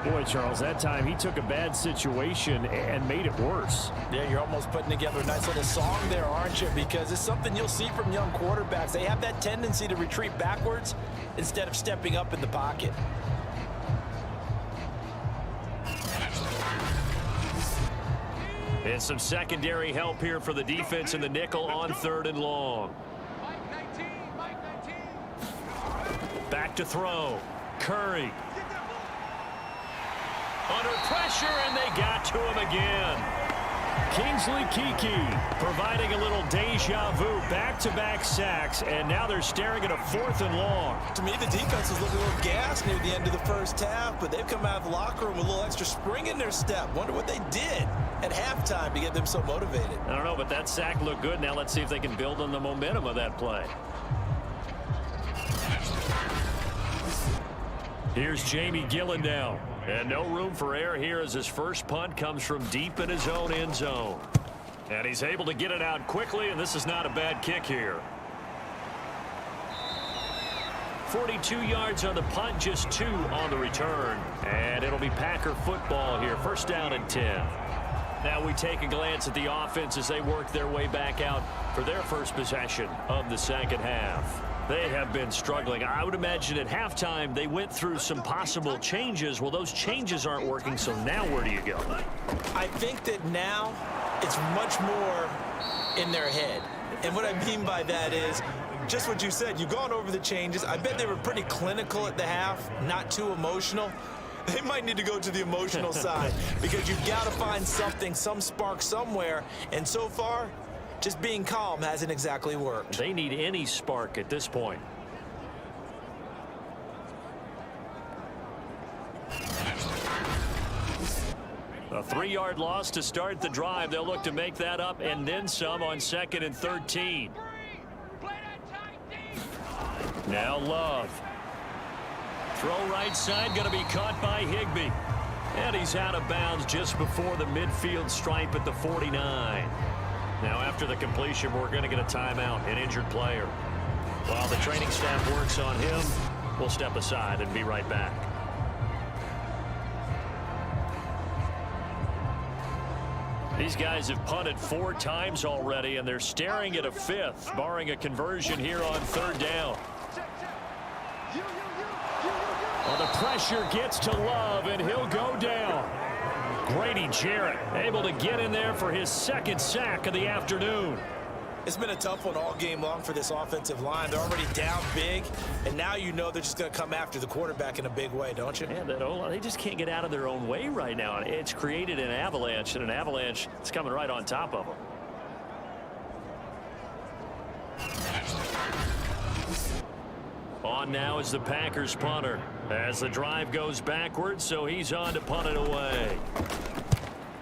Boy, Charles, that time he took a bad situation and made it worse. Yeah, you're almost putting together a nice little song there, aren't you? Because it's something you'll see from young quarterbacks. They have that tendency to retreat backwards instead of stepping up in the pocket. And some secondary help here for the defense in the nickel on 3rd and long. Back to throw. Curry. Under pressure, and they got to him again. Kingsley Kiki providing a little deja vu, back-to-back sacks, and now they're staring at a 4th and long. To me, the defense was looking a little gassed near the end of the first half, but they've come out of the locker room with a little extra spring in their step. Wonder what they did at halftime to get them so motivated. I don't know, but that sack looked good. Now let's see if they can build on the momentum of that play. Here's Jamie Gillen now. And no room for error here as his first punt comes from deep in his own end zone. And he's able to get it out quickly, and this is not a bad kick here. 42 yards on the punt, just 2 on the return. And it'll be Packer football here, 1st down and 10. Now we take a glance at the offense as they work their way back out for their first possession of the second half. They have been struggling. I would imagine at halftime they went through some possible changes. Well, those changes aren't working, so now where do you go? I think that now it's much more in their head. And what I mean by that is just what you said. You've gone over the changes. I bet they were pretty clinical at the half, not too emotional. They might need to go to the emotional side because you've got to find something, some spark somewhere. And so far, just being calm hasn't exactly worked. They need any spark at this point. A 3-yard loss to start the drive. They'll look to make that up and then some on 2nd and 13. Now Love. Throw right side, going to be caught by Higbee. And he's out of bounds just before the midfield stripe at the 49. Now after the completion, we're going to get a timeout, an injured player. While the training staff works on him, we'll step aside and be right back. These guys have punted 4 times already, and they're staring at a 5th, barring a conversion here on 3rd down. Well, the pressure gets to Love, and he'll go down. Grady Jarrett able to get in there for his 2nd sack of the afternoon. It's been a tough one all game long for this offensive line. They're already down big, and now you know they're just going to come after the quarterback in a big way, don't you? Yeah, they just can't get out of their own way right now. It's created an avalanche, and an avalanche is coming right on top of them. On now is the Packers punter as the drive goes backwards, so he's on to punt it away.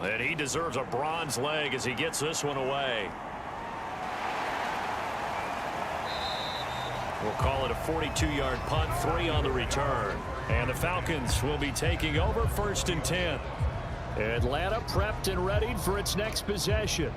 And he deserves a bronze leg as he gets this one away. We'll call it a 42-yard punt, 3 on the return. And the Falcons will be taking over 1st and 10. Atlanta prepped and readied for its next possession.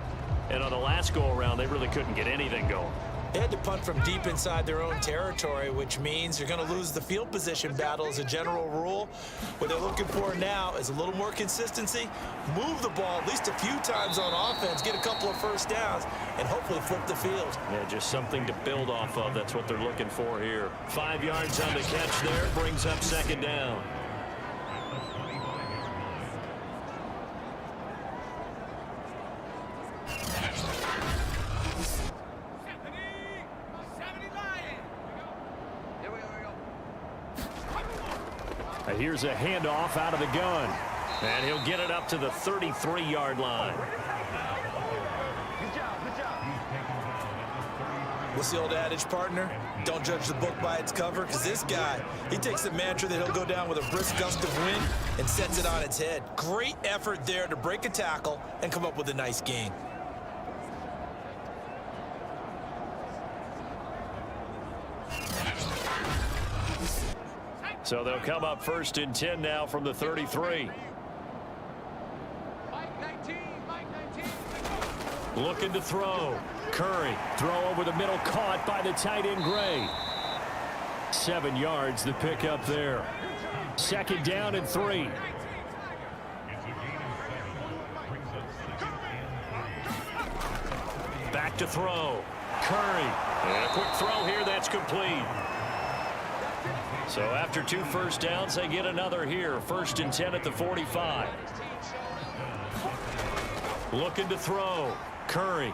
And on the last go-around, they really couldn't get anything going. They had to punt from deep inside their own territory, which means you're going to lose the field position battle as a general rule. What they're looking for now is a little more consistency, move the ball at least a few times on offense, get a couple of 1st downs, and hopefully flip the field. Yeah, just something to build off of. That's what they're looking for here. 5 yards on the catch there, brings up 2nd down. Here's a handoff out of the gun. And he'll get it up to the 33-yard line. What's the old adage, partner? Don't judge the book by its cover, because this guy, he takes the mantra that he'll go down with a brisk gust of wind and sets it on its head. Great effort there to break a tackle and come up with a nice gain. So they'll come up 1st and 10 now from the 33. Looking to throw. Curry, throw over the middle, caught by the tight end Gray. 7 yards, the pickup there. 2nd down and 3. Back to throw. Curry. And a quick throw here, that's complete. So after 2 first downs, they get another here. 1st and 10 at the 45. Looking to throw. Curry.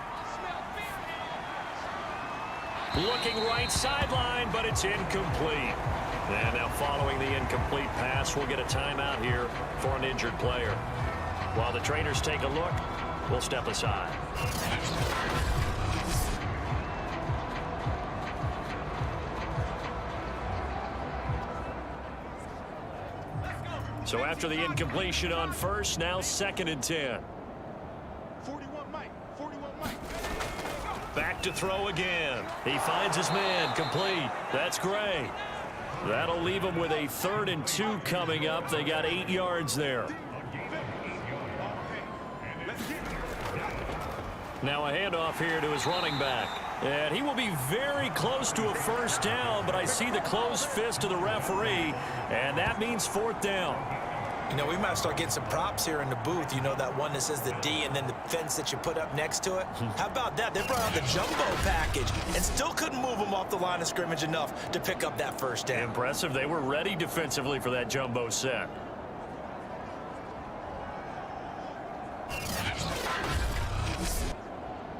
Looking right sideline, but it's incomplete. And now following the incomplete pass, we'll get a timeout here for an injured player. While the trainers take a look, we'll step aside. So after the incompletion on 1st, now 2nd and 10. 41 Mike. 41 Mike. Back to throw again. He finds his man. Complete. That's Gray. That'll leave him with a 3rd and 2 coming up. They got 8 yards there. Now a handoff here to his running back. And he will be very close to a 1st down, but I see the closed fist of the referee, and that means 4th down. You know, we might start getting some props here in the booth. You know, that one that says the D and then the fence that you put up next to it? How about that? They brought out the jumbo package and still couldn't move them off the line of scrimmage enough to pick up that 1st down. Impressive. They were ready defensively for that jumbo set.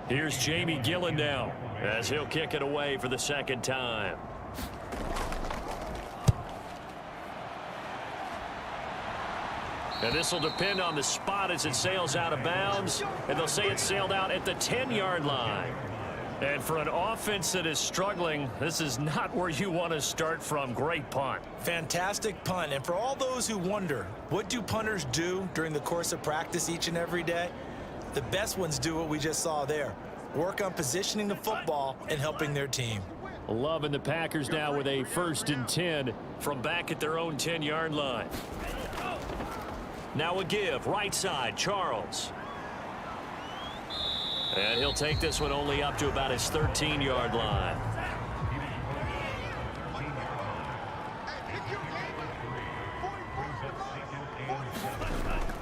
Here's Jamie Gillen now as he'll kick it away for the 2nd time. And this will depend on the spot as it sails out of bounds. And they'll say it sailed out at the 10-yard line. And for an offense that is struggling, this is not where you want to start from. Great punt. Fantastic punt. And for all those who wonder, what do punters do during the course of practice each and every day? The best ones do what we just saw there. Work on positioning the football and helping their team. Love and the Packers now with a 1st and 10 from back at their own 10-yard line. Now a give, right side, Charles. And he'll take this one only up to about his 13-yard line.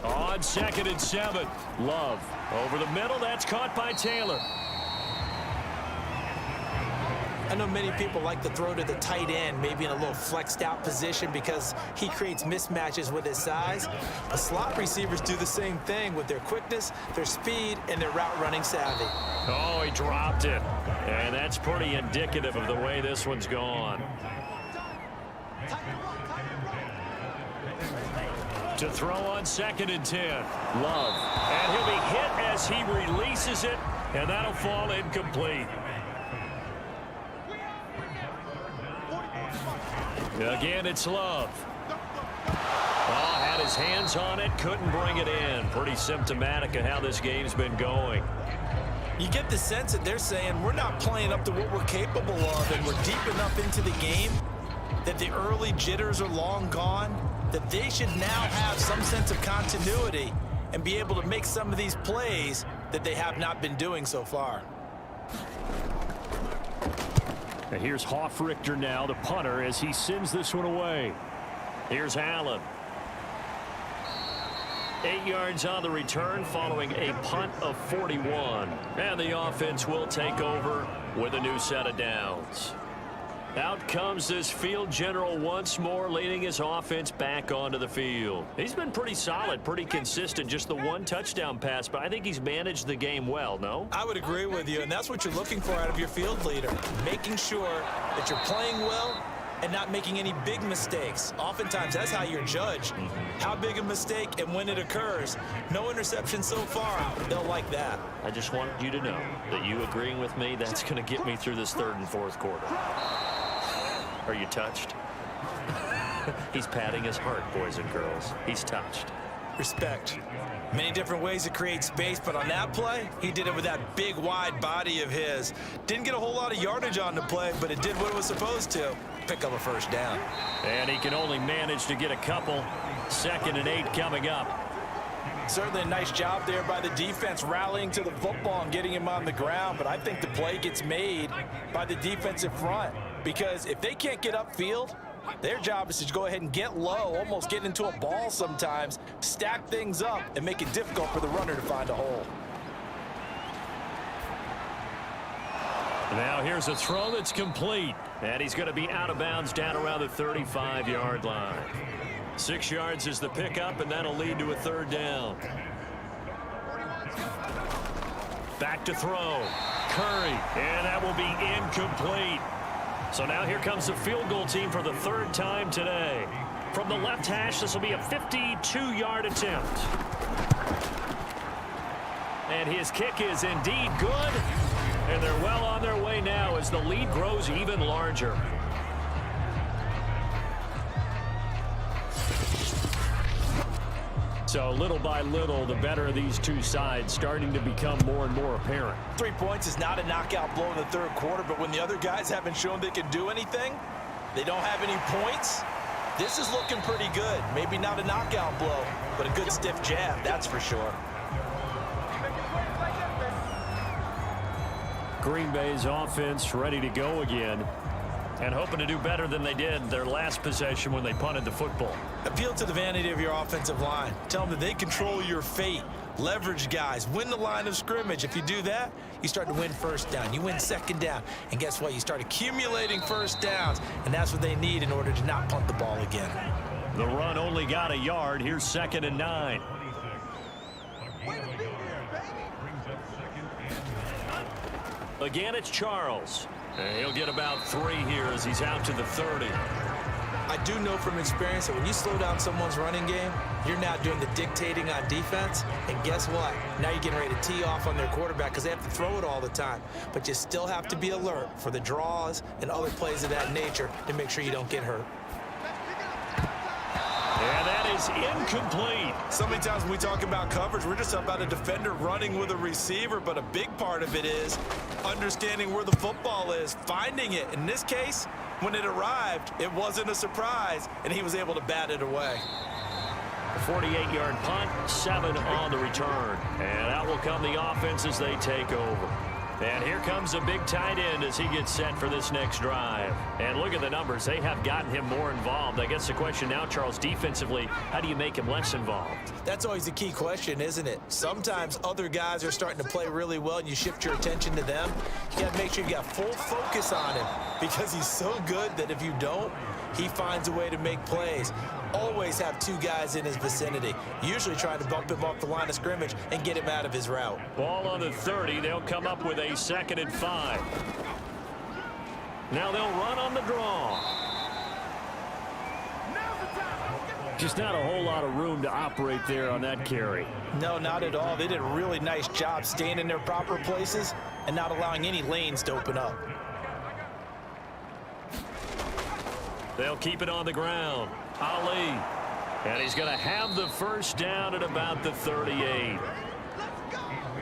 On 2nd and 7, Love. Over the middle, that's caught by Taylor. I know many people like to throw to the tight end, maybe in a little flexed out position because he creates mismatches with his size. But slot receivers do the same thing with their quickness, their speed, and their route running savvy. Oh, he dropped it. And that's pretty indicative of the way this one's gone. To throw on 2nd and 10. Love. And he'll be hit as he releases it, and that'll fall incomplete. Again, it's Love. Oh, had his hands on it, couldn't bring it in. Pretty symptomatic of how this game's been going. You get the sense that they're saying we're not playing up to what we're capable of, and we're deep enough into the game that the early jitters are long gone, that they should now have some sense of continuity and be able to make some of these plays that they have not been doing so far. And here's Hoffrichter now, the punter, as he sends this one away. Here's Allen. 8 yards on the return following a punt of 41. And the offense will take over with a new set of downs. Out comes this field general once more, leading his offense back onto the field. He's been pretty solid, pretty consistent, just the 1 touchdown pass, but I think he's managed the game well, no? I would agree with you, and that's what you're looking for out of your field leader, making sure that you're playing well and not making any big mistakes. Oftentimes, that's how you're judged. How big a mistake and when it occurs. No interception so far. They'll like that. I just want you to know that you agreeing with me, that's going to get me through this 3rd and 4th quarter. Are you touched? He's patting his heart, boys and girls. He's touched. Respect. Many different ways to create space, but on that play, he did it with that big, wide body of his. Didn't get a whole lot of yardage on the play, but it did what it was supposed to. Pick up a 1st down. And he can only manage to get a couple. 2nd and 8 coming up. Certainly a nice job there by the defense rallying to the football and getting him on the ground, but I think the play gets made by the defensive front because if they can't get upfield, their job is to go ahead and get low, almost get into a ball sometimes, stack things up, and make it difficult for the runner to find a hole. Now here's a throw that's complete, and he's going to be out of bounds down around the 35-yard line. 6 yards is the pickup, and that'll lead to a third down. Back to throw. Curry, and that will be incomplete. So now here comes the field goal team for the third time today. From the left hash, this will be a 52-yard attempt. And his kick is indeed good. And they're well on their way now as the lead grows even larger. So little by little, the better of these two sides starting to become more and more apparent. 3 points is not a knockout blow in the third quarter, but when the other guys haven't shown they can do anything, they don't have any points, this is looking pretty good. Maybe not a knockout blow, but a good stiff jab, that's for sure. Green Bay's offense ready to go again and hoping to do better than they did their last possession when they punted the football. Appeal to the vanity of your offensive line. Tell them that they control your fate. Leverage guys. Win the line of scrimmage. If you do that, you start to win first down. You win second down. And guess what? You start accumulating first downs. And that's what they need in order to not punt the ball again. The run only got a yard. Here's 2nd and 9. Again, it's Charles. And he'll get about 3 here as he's out to the 30. I do know from experience that when you slow down someone's running game, you're now doing the dictating on defense. And guess what? Now you're getting ready to tee off on their quarterback because they have to throw it all the time. But you still have to be alert for the draws and other plays of that nature to make sure you don't get hurt. And that is incomplete. So many times when we talk about coverage, we're just about a defender running with a receiver, but a big part of it is understanding where the football is, finding it. In this case, when it arrived, it wasn't a surprise, and he was able to bat it away. A 48-yard punt, 7 on the return. And out will come the offense as they take over. And here comes a big tight end as he gets set for this next drive. And look at the numbers. They have gotten him more involved. I guess the question now, Charles, defensively, how do you make him less involved? That's always a key question, isn't it? Sometimes other guys are starting to play really well and you shift your attention to them. You got to make sure you got full focus on him because he's so good that if you don't, he finds a way to make plays. Always have 2 guys in his vicinity, usually trying to bump him off the line of scrimmage and get him out of his route. Ball on the 30. They'll come up with a 2nd and 5. Now they'll run on the draw. Just not a whole lot of room to operate there on that carry. No, not at all. They did a really nice job staying in their proper places and not allowing any lanes to open up. They'll keep it on the ground. Ali. And he's going to have the first down at about the 38.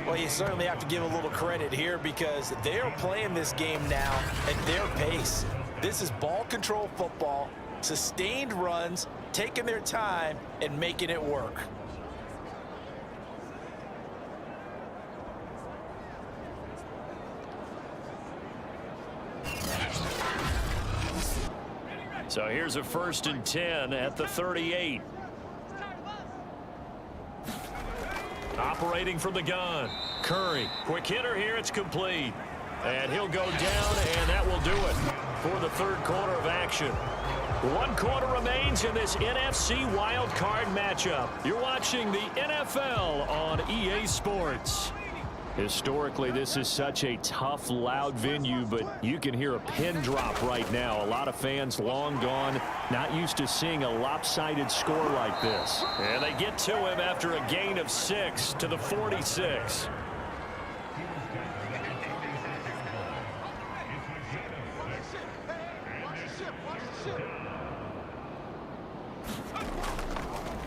Well, you certainly have to give a little credit here because they're playing this game now at their pace. This is ball control football, sustained runs, taking their time and making it work. So here's a 1st and 10 at the 38. Operating from the gun. Curry. Quick hitter here. It's complete. And he'll go down, and that will do it for the third quarter of action. 1 quarter remains in this NFC wildcard matchup. You're watching the NFL on EA Sports. Historically, this is such a tough, loud venue, but you can hear a pin drop right now. A lot of fans long gone, not used to seeing a lopsided score like this. And they get to him after a gain of 6 to the 46.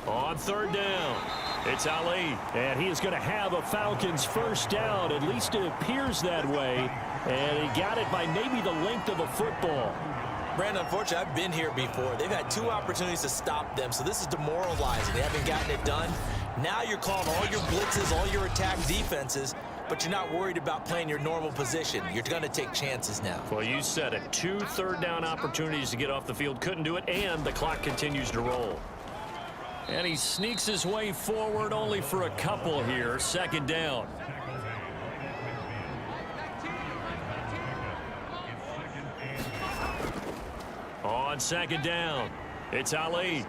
On 3rd down, it's Ali, and he is going to have a Falcons first down. At least it appears that way, and he got it by maybe the length of a football. Brandon, unfortunately, I've been here before. They've had 2 opportunities to stop them, so this is demoralizing. They haven't gotten it done. Now you're calling all your blitzes, all your attack defenses, but you're not worried about playing your normal position. You're going to take chances now. Well, you said it. 2 third-down opportunities to get off the field. Couldn't do it, and the clock continues to roll. And he sneaks his way forward only for a couple here. 2nd down. On 2nd down, it's Ali.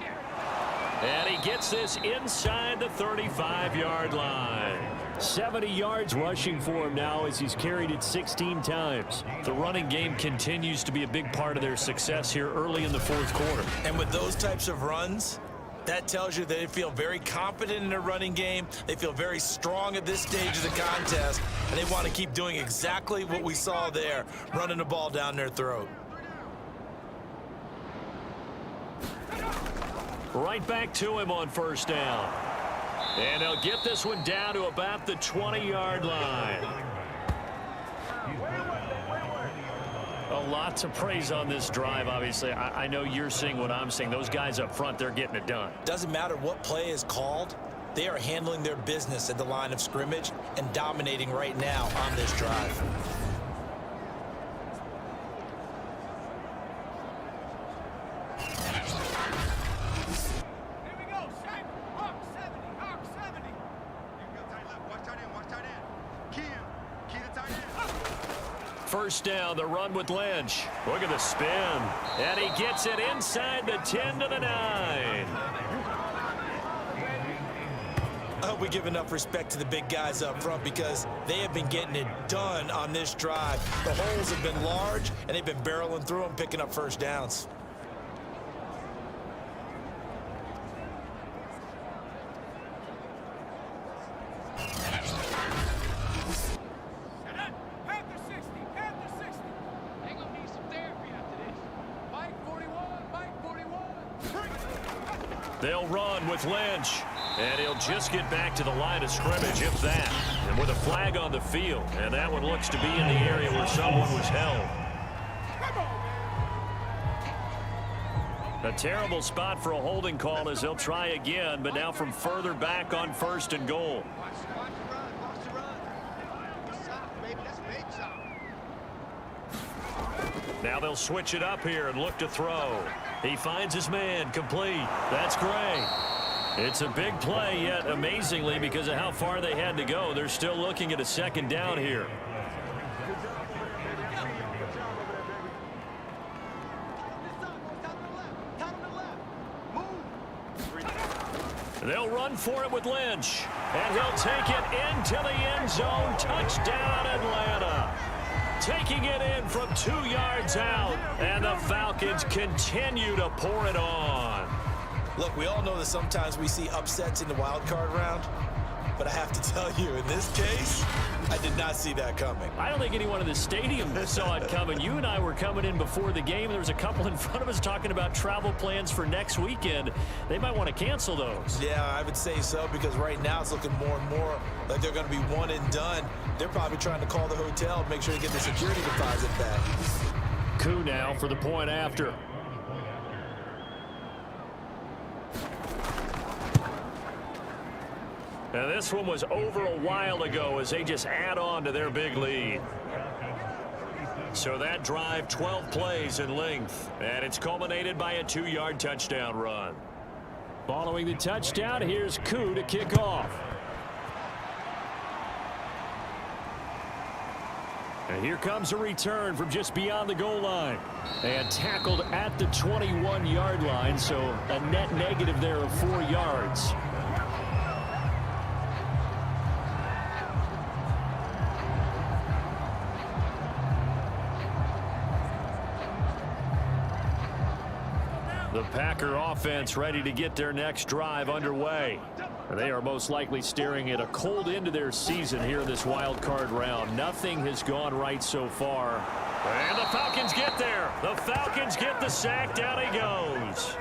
And he gets this inside the 35-yard line. 70 yards rushing for him now as he's carried it 16 times. The running game continues to be a big part of their success here early in the 4th quarter. And with those types of runs, that tells you they feel very confident in their running game. They feel very strong at this stage of the contest, and they want to keep doing exactly what we saw there, running the ball down their throat. Right back to him on 1st down. And they'll get this one down to about the 20-yard line. A lot to praise on this drive, obviously. I know you're seeing what I'm seeing. Those guys up front, they're getting it done. Doesn't matter what play is called. They are handling their business at the line of scrimmage and dominating right now on this drive. First down, the run with Lynch. Look at the spin. And he gets it inside the 10 to the 9. I hope we give enough respect to the big guys up front because they have been getting it done on this drive. The holes have been large, and they've been barreling through them, picking up first downs. They'll run with Lynch, and he'll just get back to the line of scrimmage, if that. And with a flag on the field, and that one looks to be in the area where someone was held. A terrible spot for a holding call as they'll try again, but now from further back on 1st and goal. Now they'll switch it up here and look to throw. He finds his man, complete. That's Gray. It's a big play, yet amazingly, because of how far they had to go, they're still looking at a 2nd down here. They'll run for it with Lynch, and he'll take it into the end zone. Touchdown, Atlanta. Taking it in from 2 yards out, and the Falcons continue to pour it on. Look, we all know that sometimes we see upsets in the wild card round, but I have to tell you, in this case, I did not see that coming. I don't think anyone in the stadium saw it coming. You and I were coming in before the game. There was a couple in front of us talking about travel plans for next weekend. They might want to cancel those. Yeah, I would say so, because right now it's looking more and more like they're going to be one and done. They're probably trying to call the hotel, make sure to get the security deposit back. Coup now for the point after. Now this one was over a while ago as they just add on to their big lead. So that drive, 12 plays in length, and it's culminated by a 2-yard touchdown run. Following the touchdown, here's Coup to kick off. And here comes a return from just beyond the goal line. And tackled at the 21-yard line, so a net negative there of 4 yards. The Packer offense ready to get their next drive underway. They are most likely staring at a cold end to their season here in this wild card round. Nothing has gone right so far. And the Falcons get there. The Falcons get the sack. Down he goes.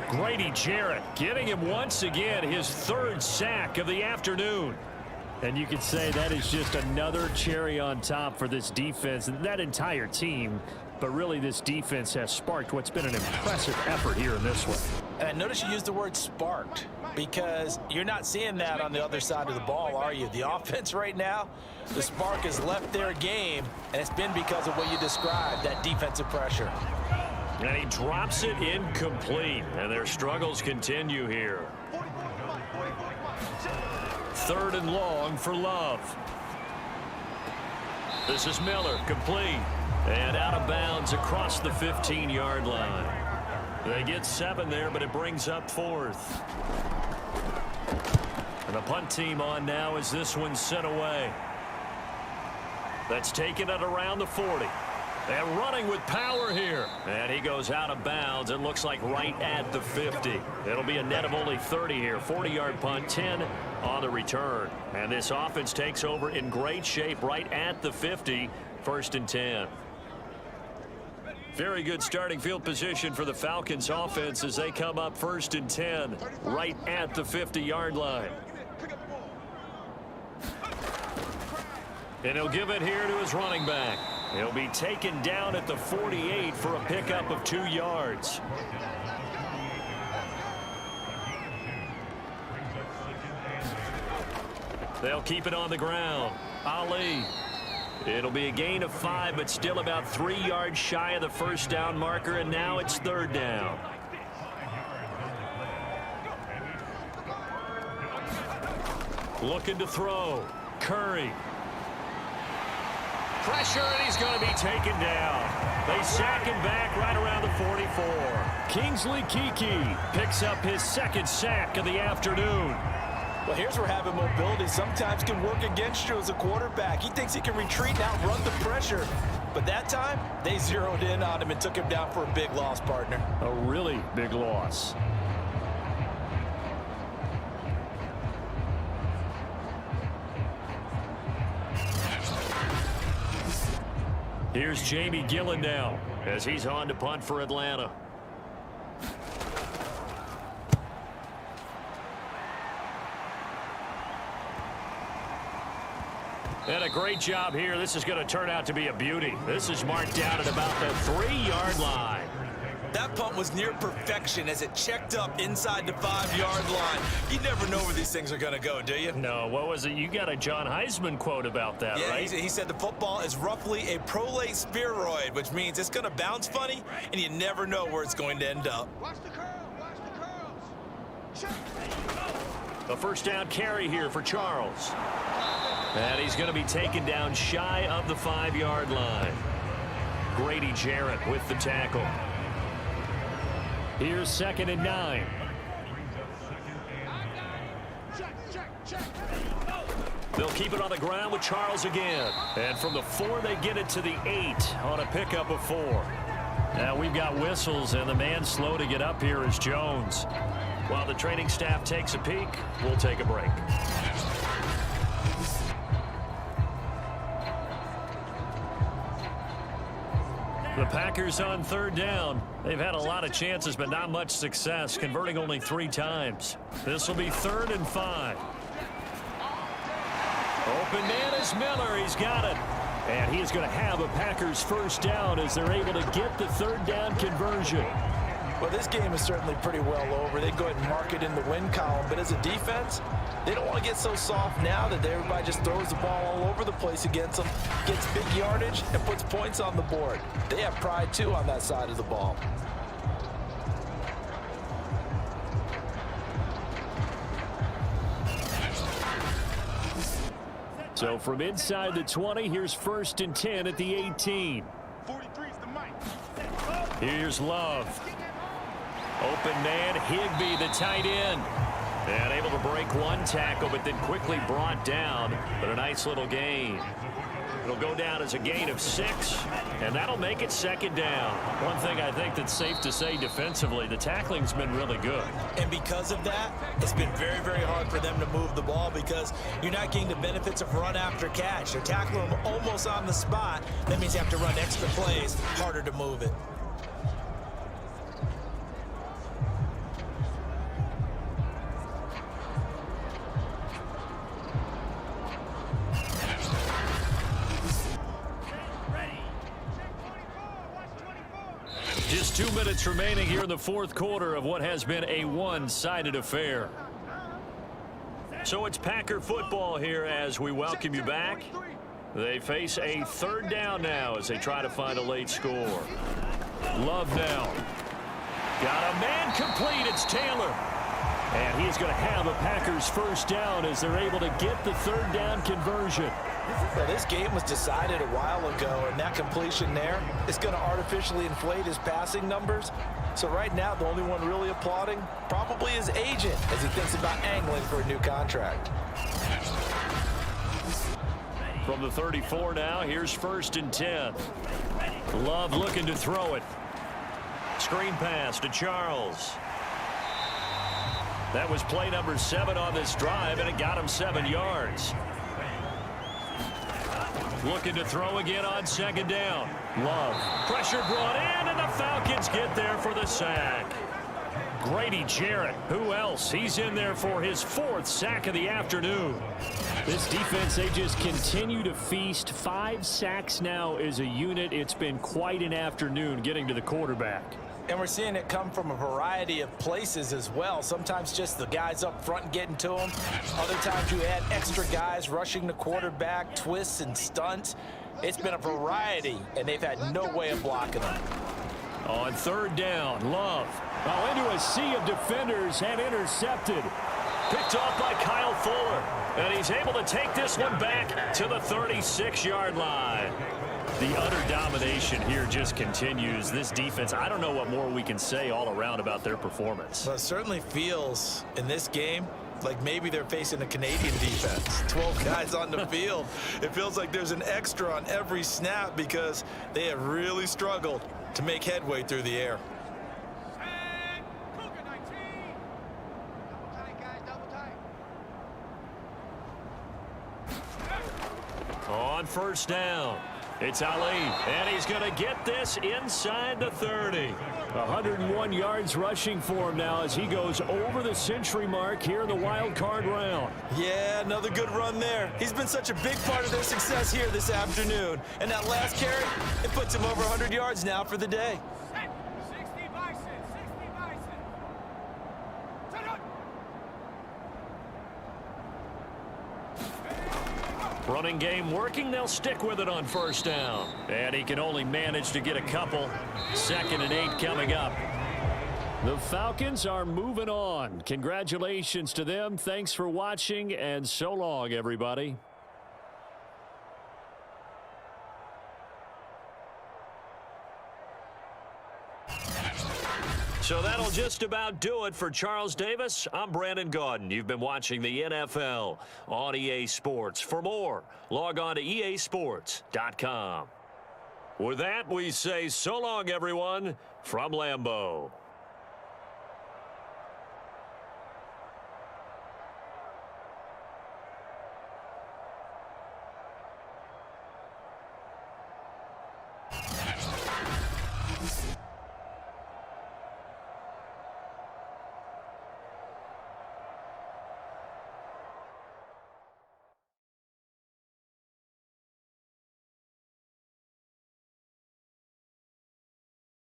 Grady Jarrett getting him once again his 3rd sack of the afternoon. And you could say that is just another cherry on top for this defense and that entire team. but really this defense has sparked what's been an impressive effort here in this one. And I notice you used the word sparked, because you're not seeing that on the other side of the ball, are you? The offense right now, the spark has left their game, and it's been because of what you described, that defensive pressure. And he drops it incomplete, and their struggles continue here. 3rd and long for Love. This is Miller, complete, and out of bounds across the 15-yard line. They get 7 there, but it brings up 4th. And the punt team on now as this one's sent away. That's taken it around the 40. And running with power here. And he goes out of bounds. It looks like right at the 50. It'll be a net of only 30 here. 40-yard punt, 10 on the return. And this offense takes over in great shape right at the 50. 1st and 10. Very good starting field position for the Falcons offense as they come up 1st and 10 right at the 50-yard line. And he'll give it here to his running back. He'll be taken down at the 48 for a pickup of 2 yards. They'll keep it on the ground. Ali. It'll be a gain of 5, but still about 3 yards shy of the 1st down marker, and now it's 3rd down. Looking to throw. Curry. Pressure, and he's going to be taken down. They sack him back right around the 44. Kingsley Kiki picks up his 2nd sack of the afternoon. Well, here's where having mobility sometimes can work against you as a quarterback. He thinks he can retreat and outrun the pressure. But that time, they zeroed in on him and took him down for a big loss, partner. A really big loss. Here's Jamie Gillen now as he's on to punt for Atlanta. And a great job here. This is going to turn out to be a beauty. This is marked down at about the 3-yard line. That punt was near perfection as it checked up inside the 5-yard line. You never know where these things are going to go, do you? No, what was it? You got a John Heisman quote about that, yeah, right? He said the football is roughly a prolate spheroid, which means it's going to bounce funny, and you never know where it's going to end up. Watch the curl. Watch the curls. A 1st down carry here for Charles. And he's going to be taken down shy of the 5-yard line. Grady Jarrett with the tackle. Here's 2nd and 9. They'll keep it on the ground with Charles again. And from the 4, they get it to the 8 on a pickup of 4. Now we've got whistles, and the man slow to get up here is Jones. While the training staff takes a peek, we'll take a break. The Packers on 3rd down. They've had a lot of chances, but not much success, converting only 3 times. This will be 3rd and 5. Open man is Miller. He's got it. And he is going to have a Packers 1st down as they're able to get the 3rd down conversion. Well, this game is certainly pretty well over. They go ahead and mark it in the win column. But as a defense, they don't want to get so soft now that everybody just throws the ball all over the place against them, gets big yardage, and puts points on the board. They have pride, too, on that side of the ball. So from inside the 20, here's 1st and 10 at the 18. 43's the mic. Here's Love. Open man, Higbee, the tight end. And able to break 1 tackle, but then quickly brought down. But a nice little gain. It'll go down as a gain of 6, and that'll make it 2nd down. One thing I think that's safe to say defensively, the tackling's been really good. And because of that, it's been very, very hard for them to move the ball because you're not getting the benefits of run after catch. They're tackling them almost on the spot. That means you have to run extra plays, harder to move it. Just 2 minutes remaining here in the fourth quarter of what has been a one-sided affair. So it's Packer football here as we welcome you back. They face a third down now as they try to find a late score. Love now. Got a man complete. It's Taylor. And he's going to have a Packers first down as they're able to get the third down conversion. Well, this game was decided a while ago, and that completion there is going to artificially inflate his passing numbers. So right now, the only one really applauding probably his agent as he thinks about angling for a new contract. From the 34 now, here's 1st and 10. Love looking to throw it. Screen pass to Charles. That was play number 7 on this drive, and it got him 7 yards. Looking to throw again on 2nd down. Love. Pressure brought in, and the Falcons get there for the sack. Grady Jarrett. Who else? He's in there for his 4th sack of the afternoon. This defense, they just continue to feast. 5 sacks now as a unit. It's been quite an afternoon getting to the quarterback. And we're seeing it come from a variety of places as well. Sometimes just the guys up front getting to him. Other times you add extra guys rushing the quarterback, twists and stunts. It's been a variety, and they've had no way of blocking them. On 3rd down, Love. Into a sea of defenders and intercepted. Picked off by Kyle Fuller. And he's able to take this one back to the 36-yard line. The utter domination here just continues. This defense, I don't know what more we can say all around about their performance. Well, it certainly feels in this game like maybe they're facing a Canadian defense. 12 guys on the field. It feels like there's an extra on every snap because they have really struggled to make headway through the air. And Cougar 19. Double tight, guys, double tight. On 1st down, it's Ali, and he's going to get this inside the 30. 101 yards rushing for him now as he goes over the century mark here in the wild card round. Yeah, another good run there. He's been such a big part of their success here this afternoon. And that last carry, it puts him over 100 yards now for the day. 60 Bison, 60 Bison. Turn on. Running game working. They'll stick with it on 1st down. And he can only manage to get a couple. 2nd and 8 coming up. The Falcons are moving on. Congratulations to them. Thanks for watching, and so long, everybody. So that'll just about do it for Charles Davis. I'm Brandon Gaudin. You've been watching the NFL on EA Sports. For more, log on to easports.com. With that, we say so long, everyone, from Lambeau.